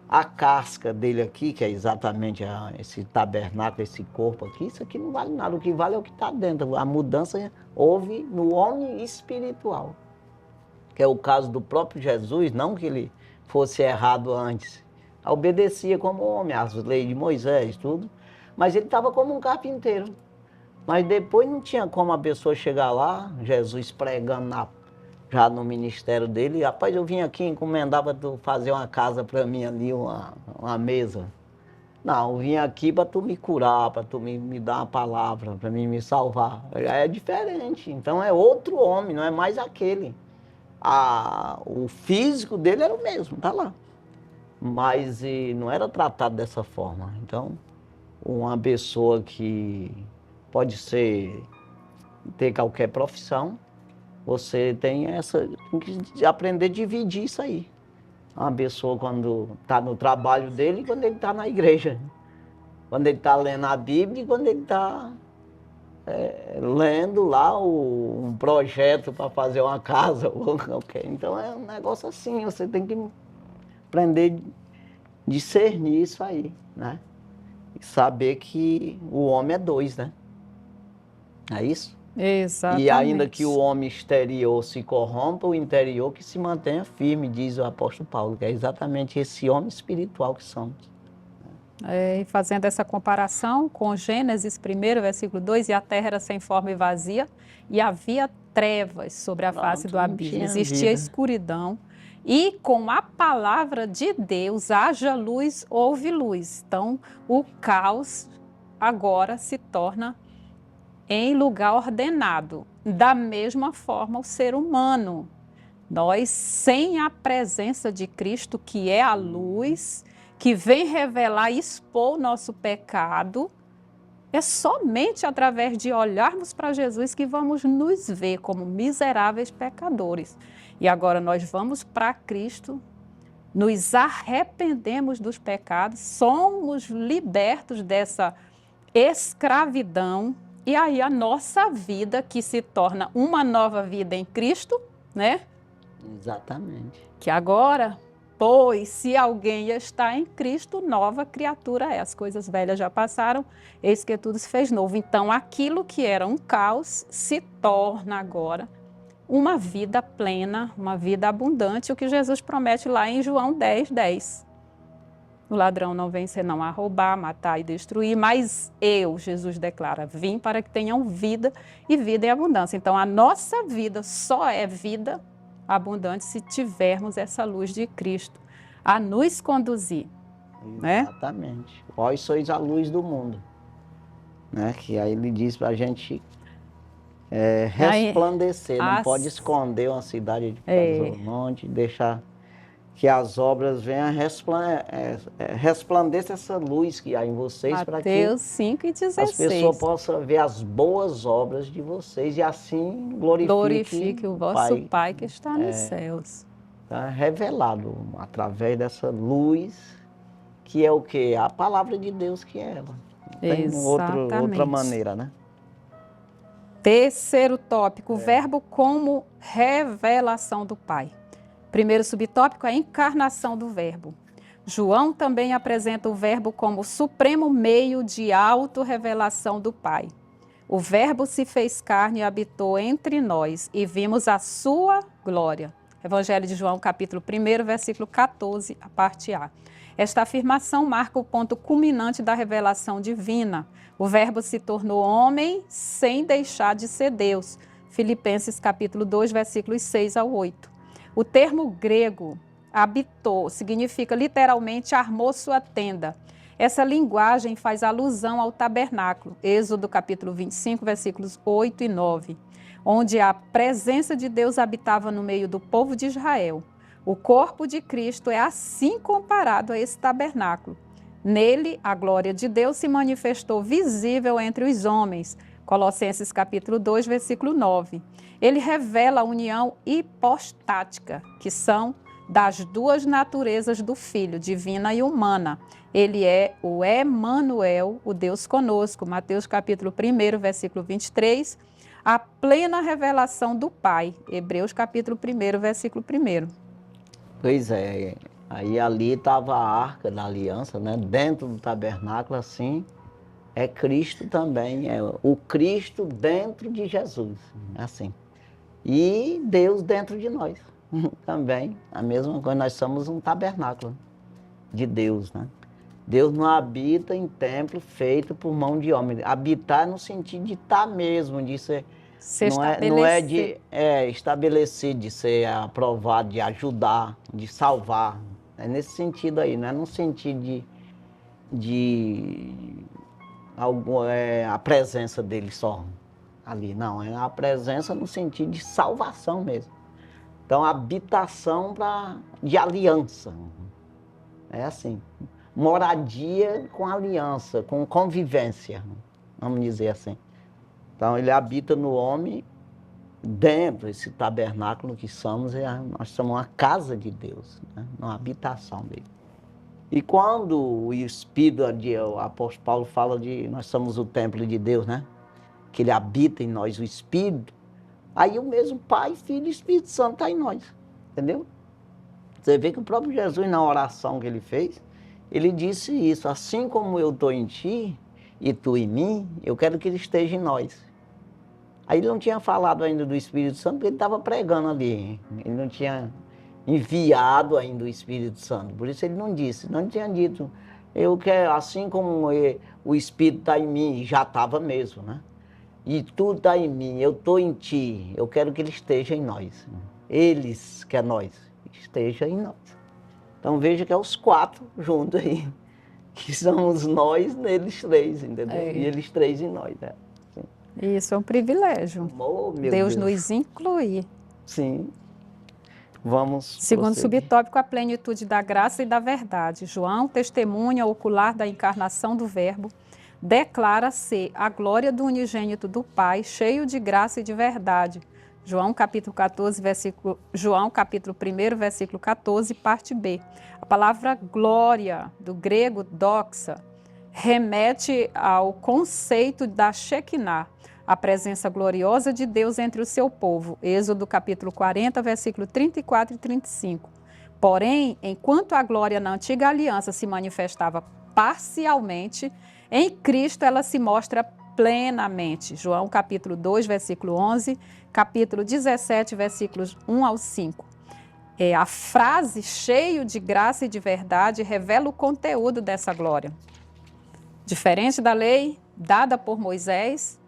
A casca dele aqui, que é exatamente esse tabernáculo, esse corpo aqui, isso aqui não vale nada. O que vale é o que está dentro. A mudança houve no homem espiritual, que é o caso do próprio Jesus, não que ele fosse errado antes. Obedecia como homem, às leis de Moisés, tudo, mas ele estava como um carpinteiro. Mas depois não tinha como a pessoa chegar lá, Jesus pregando já no ministério dele, rapaz, eu vim aqui, encomendava tu fazer uma casa para mim ali, uma mesa. Não, eu vim aqui para tu me curar, para tu me dar uma palavra, para mim me salvar. Já é diferente, então é outro homem, não é mais aquele. O físico dele era o mesmo, tá lá. Mas não era tratado dessa forma. Então, uma pessoa que pode ter qualquer profissão, você tem que aprender a dividir isso aí. Uma pessoa quando está no trabalho dele e quando ele está na igreja. Quando ele está lendo a Bíblia e quando ele está lendo lá um projeto para fazer uma casa. Então é um negócio assim, você tem que aprender a discernir isso aí, né? E saber que o homem é dois, né? É isso? Exatamente. E ainda que o homem exterior se corrompa, o interior que se mantenha firme, diz o apóstolo Paulo, que é exatamente esse homem espiritual que somos. E fazendo essa comparação com Gênesis 1, versículo 2, e a terra era sem forma e vazia, e havia trevas sobre a face do abismo. Existia escuridão, E com a palavra de Deus, haja luz, houve luz. Então, o caos agora se torna em lugar ordenado. Da mesma forma, o ser humano. Nós, sem a presença de Cristo, que é a luz, que vem revelar e expor o nosso pecado, é somente através de olharmos para Jesus que vamos nos ver como miseráveis pecadores. E agora nós vamos para Cristo, nos arrependemos dos pecados, somos libertos dessa escravidão, e aí a nossa vida, que se torna uma nova vida em Cristo, né? Exatamente. Que agora, pois, se alguém está em Cristo, nova criatura é. As coisas velhas já passaram, eis que tudo se fez novo. Então, aquilo que era um caos se torna agora uma vida plena, uma vida abundante, o que Jesus promete lá em João 10:10. O ladrão não vem senão a roubar, matar e destruir, mas eu, Jesus declara, vim para que tenham vida e vida em abundância. Então, a nossa vida só é vida abundante se tivermos essa luz de Cristo a nos conduzir. Exatamente. Né? Vós sois a luz do mundo. Né? Que aí ele diz para a gente resplandecer, não pode esconder uma cidade de casa ou monte, deixar que as obras venham resplandeça essa luz que há em vocês, para que Mateus 5:16. As pessoas possam ver as boas obras de vocês e assim glorifique o vosso Pai que está nos céus. Está revelado através dessa luz, que é o quê? A palavra de Deus, que é ela. Não tem outra maneira, né? Terceiro tópico, o verbo como revelação do Pai. Primeiro subtópico, a encarnação do verbo. João também apresenta o verbo como o supremo meio de autorrevelação do Pai. O verbo se fez carne e habitou entre nós e vimos a sua glória. Evangelho de João, capítulo 1, versículo 14, a parte A. Esta afirmação marca o ponto culminante da revelação divina. O verbo se tornou homem sem deixar de ser Deus. Filipenses capítulo 2, versículos 6 ao 8. O termo grego habitou significa literalmente armou sua tenda. Essa linguagem faz alusão ao tabernáculo, Êxodo capítulo 25, versículos 8 e 9, onde a presença de Deus habitava no meio do povo de Israel. O corpo de Cristo é assim comparado a esse tabernáculo. Nele, a glória de Deus se manifestou visível entre os homens. Colossenses capítulo 2, versículo 9. Ele revela a união hipostática, que são das duas naturezas do Filho, divina e humana. Ele é o Emanuel, o Deus conosco. Mateus capítulo 1, versículo 23. A plena revelação do Pai. Hebreus capítulo 1, versículo 1. Pois é, aí ali estava a arca da aliança, né? Dentro do tabernáculo, assim, é Cristo também, é o Cristo dentro de Jesus, assim. E Deus dentro de nós também, a mesma coisa, nós somos um tabernáculo de Deus, né? Deus não habita em templo feito por mão de homem. Habitar no sentido de estar mesmo, de ser... Não é de estabelecer, de ser aprovado, de ajudar, de salvar. É nesse sentido aí, não é no sentido a presença dele só ali, não. É a presença no sentido de salvação mesmo. Então, habitação de aliança. É assim, moradia com aliança, com convivência, vamos dizer assim. Então, ele habita no homem, dentro desse tabernáculo que somos, nós somos uma casa de Deus, né? Uma habitação dele. E quando o Espírito, o apóstolo Paulo fala nós somos o templo de Deus, né? Que ele habita em nós, o Espírito, aí o mesmo Pai, Filho e Espírito Santo está em nós, entendeu? Você vê que o próprio Jesus, na oração que ele fez, ele disse isso: assim como eu estou em ti e tu em mim, eu quero que ele esteja em nós. Aí ele não tinha falado ainda do Espírito Santo, porque ele estava pregando ali. Ele não tinha enviado ainda o Espírito Santo. Por isso ele não disse, não tinha dito, eu quero, assim como o Espírito está em mim, já estava mesmo, né? E tu está em mim, eu estou em ti, eu quero que ele esteja em nós. Eles, que é nós, esteja em nós. Então veja que é os 4 juntos aí, que somos nós neles 3, entendeu? E eles 3 em nós, né? Sim. Isso é um privilégio. Oh, meu Deus nos inclui. Sim. Vamos Segundo prosseguir. subtópico, a plenitude da graça e da verdade. João, testemunha ocular da encarnação do Verbo, declara ser a glória do unigênito do Pai, cheio de graça e de verdade. João capítulo 1, versículo 14, parte B. A palavra glória, do grego doxa, remete ao conceito da Shekinah, a presença gloriosa de Deus entre o seu povo. Êxodo capítulo 40, versículo 34 e 35. Porém, enquanto a glória na antiga aliança se manifestava parcialmente, em Cristo ela se mostra plenamente. João capítulo 2, versículo 11, capítulo 17, versículos 1 ao 5. A frase cheio de graça e de verdade revela o conteúdo dessa glória. Diferente da lei dada por Moisés,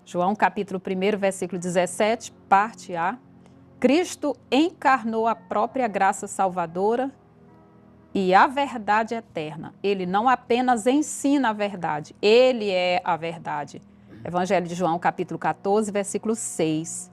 João capítulo 1, versículo 17, parte A, Cristo encarnou a própria graça salvadora e a verdade eterna. Ele não apenas ensina a verdade, ele é a verdade. Evangelho de João capítulo 14, versículo 6.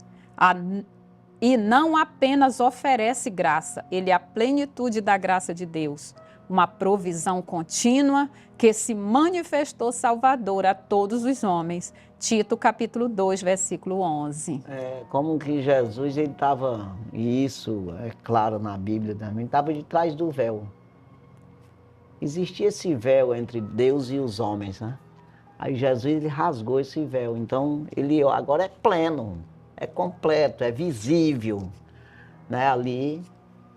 E não apenas oferece graça, ele é a plenitude da graça de Deus. Uma provisão contínua que se manifestou salvadora a todos os homens. Tito, capítulo 2, versículo 11. Como que Jesus, ele estava, e isso é claro na Bíblia também, estava de trás do véu. Existia esse véu entre Deus e os homens, né? Aí Jesus, ele rasgou esse véu. Então, ele agora é pleno, é completo, é visível, né? Ali.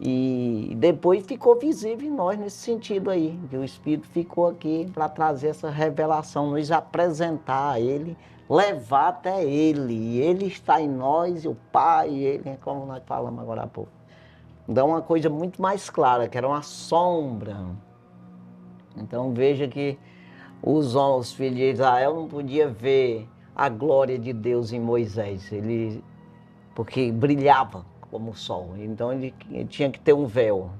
E depois ficou visível em nós nesse sentido aí, que o Espírito ficou aqui para trazer essa revelação, nos apresentar a Ele, levar até Ele. E Ele está em nós, e o Pai, Ele, como nós falamos agora há pouco. Então, uma coisa muito mais clara, que era uma sombra. Então, veja que os filhos de Israel não podiam ver a glória de Deus em Moisés, porque brilhava como o sol. Então ele tinha que ter um véu,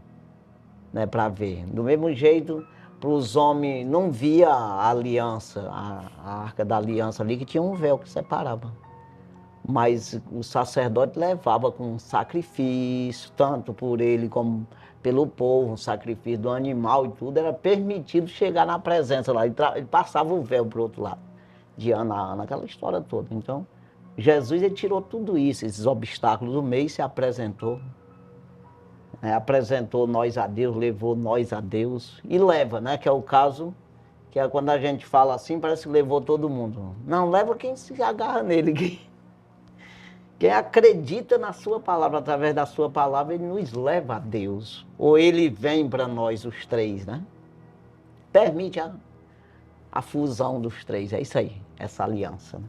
né, para ver. Do mesmo jeito, para os homens, não via a aliança, a arca da aliança ali, que tinha um véu que separava. Mas o sacerdote levava com sacrifício, tanto por ele como pelo povo, um sacrifício do animal e tudo, era permitido chegar na presença lá. Ele passava o véu para o outro lado, de ano a ano, aquela história toda. Então, Jesus, ele tirou tudo isso, esses obstáculos do meio, e se apresentou. Apresentou nós a Deus, levou nós a Deus. E leva, né? Que é o caso, que é quando a gente fala assim, parece que levou todo mundo. Não, leva quem se agarra nele. Quem acredita na sua palavra, através da sua palavra, ele nos leva a Deus. Ou ele vem para nós, os 3, né? Permite a fusão dos 3, é isso aí, essa aliança, né?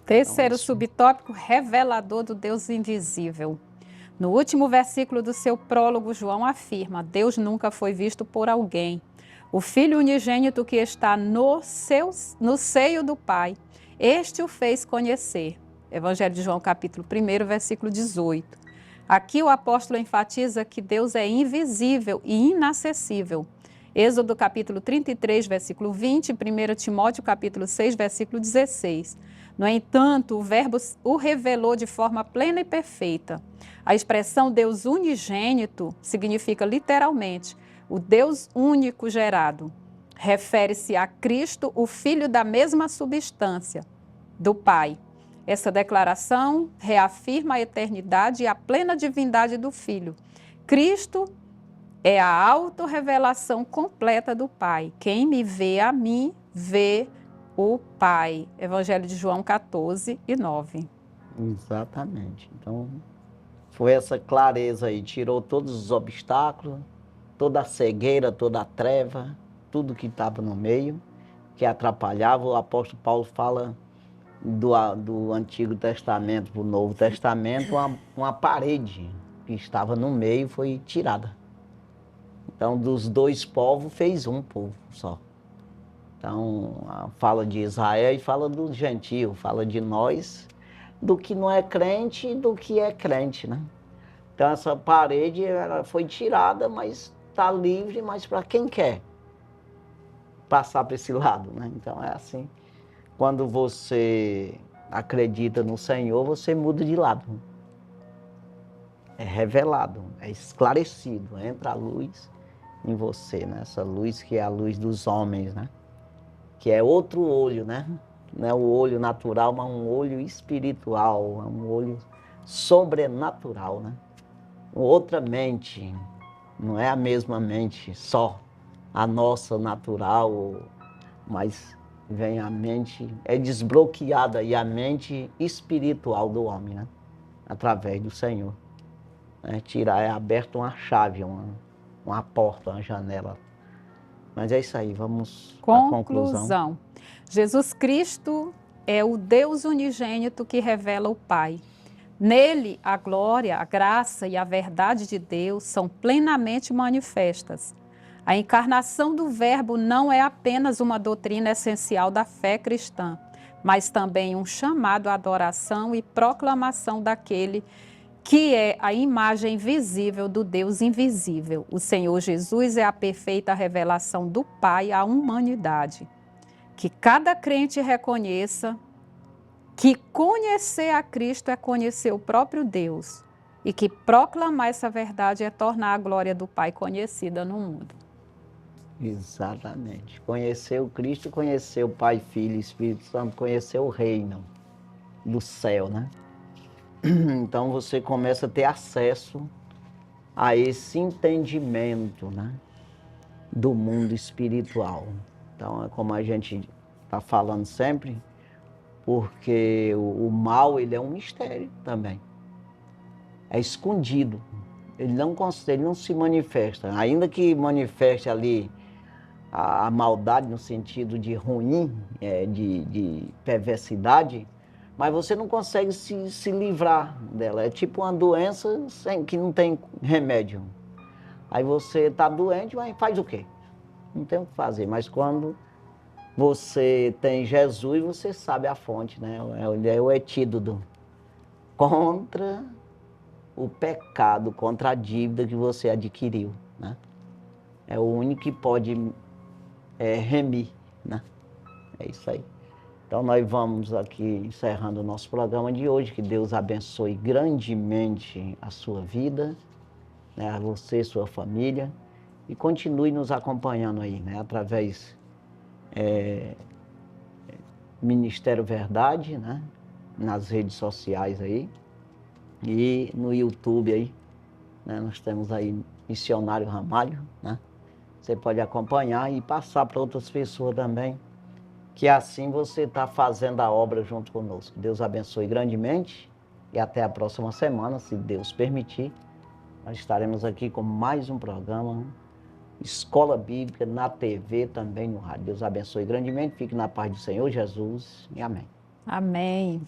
Terceiro subtópico, revelador do Deus invisível. No último versículo do seu prólogo, João afirma: Deus nunca foi visto por alguém. O Filho unigênito que está no seio do Pai, este o fez conhecer. Evangelho de João, capítulo 1, versículo 18. Aqui o apóstolo enfatiza que Deus é invisível e inacessível. Êxodo, capítulo 33, versículo 20, 1 Timóteo, capítulo 6, versículo 16. No entanto, o Verbo o revelou de forma plena e perfeita. A expressão Deus unigênito significa literalmente o Deus único gerado. Refere-se a Cristo, o Filho da mesma substância do Pai. Essa declaração reafirma a eternidade e a plena divindade do Filho. Cristo é a autorrevelação completa do Pai. Quem me vê a mim, vê o Pai. Evangelho de João 14 e 9. Exatamente. Então, foi essa clareza aí, tirou todos os obstáculos, toda a cegueira, toda a treva, tudo que estava no meio, que atrapalhava. O apóstolo Paulo fala do Antigo Testamento para o Novo Testamento, uma parede que estava no meio foi tirada. Então, dos 2 povos, fez um povo só. Então, fala de Israel e fala do gentio, fala de nós, do que não é crente e do que é crente, né? Então essa parede ela foi tirada, mas está livre, mas para quem quer passar para esse lado, né? Então é assim, quando você acredita no Senhor, você muda de lado. É revelado, é esclarecido, entra a luz em você, né? Essa luz que é a luz dos homens, né? Que é outro olho, né? Não é o olho natural, mas um olho espiritual, um olho sobrenatural, né? Outra mente, não é a mesma mente só, a nossa natural, mas vem a mente, é desbloqueada e a mente espiritual do homem, né? Através do Senhor. Tirar, é aberta uma chave, uma porta, uma janela. Mas é isso aí, vamos à conclusão. Conclusão. Jesus Cristo é o Deus unigênito que revela o Pai. Nele, a glória, a graça e a verdade de Deus são plenamente manifestas. A encarnação do Verbo não é apenas uma doutrina essencial da fé cristã, mas também um chamado à adoração e proclamação daquele que é a imagem visível do Deus invisível. O Senhor Jesus é a perfeita revelação do Pai à humanidade. Que cada crente reconheça que conhecer a Cristo é conhecer o próprio Deus e que proclamar essa verdade é tornar a glória do Pai conhecida no mundo. Exatamente. Conhecer o Cristo, conhecer o Pai, Filho e Espírito Santo, conhecer o reino do céu, né? Então você começa a ter acesso a esse entendimento, né, do mundo espiritual. Então é como a gente está falando sempre, porque o mal ele é um mistério também. É escondido. Ele não se manifesta. Ainda que manifeste ali a maldade no sentido de ruim, de perversidade, mas você não consegue se livrar dela. É tipo uma doença que não tem remédio. Aí você está doente, mas faz o quê? Não tem o que fazer. Mas quando você tem Jesus, você sabe a fonte, né? Ele é o antídoto contra o pecado, contra a dívida que você adquiriu, né? É o único que pode remir, né? É isso aí. Então nós vamos aqui encerrando o nosso programa de hoje. Que Deus abençoe grandemente a sua vida, né, a você, sua família, e continue nos acompanhando aí, né, através Ministério Verdade, né, nas redes sociais aí e no YouTube aí, né, nós temos aí Missionário Ramalho, né? Você pode acompanhar e passar para outras pessoas também, que assim você está fazendo a obra junto conosco. Deus abençoe grandemente e até a próxima semana, se Deus permitir. Nós estaremos aqui com mais um programa, Escola Bíblica, na TV, também no rádio. Deus abençoe grandemente, fique na paz do Senhor Jesus e amém. Amém.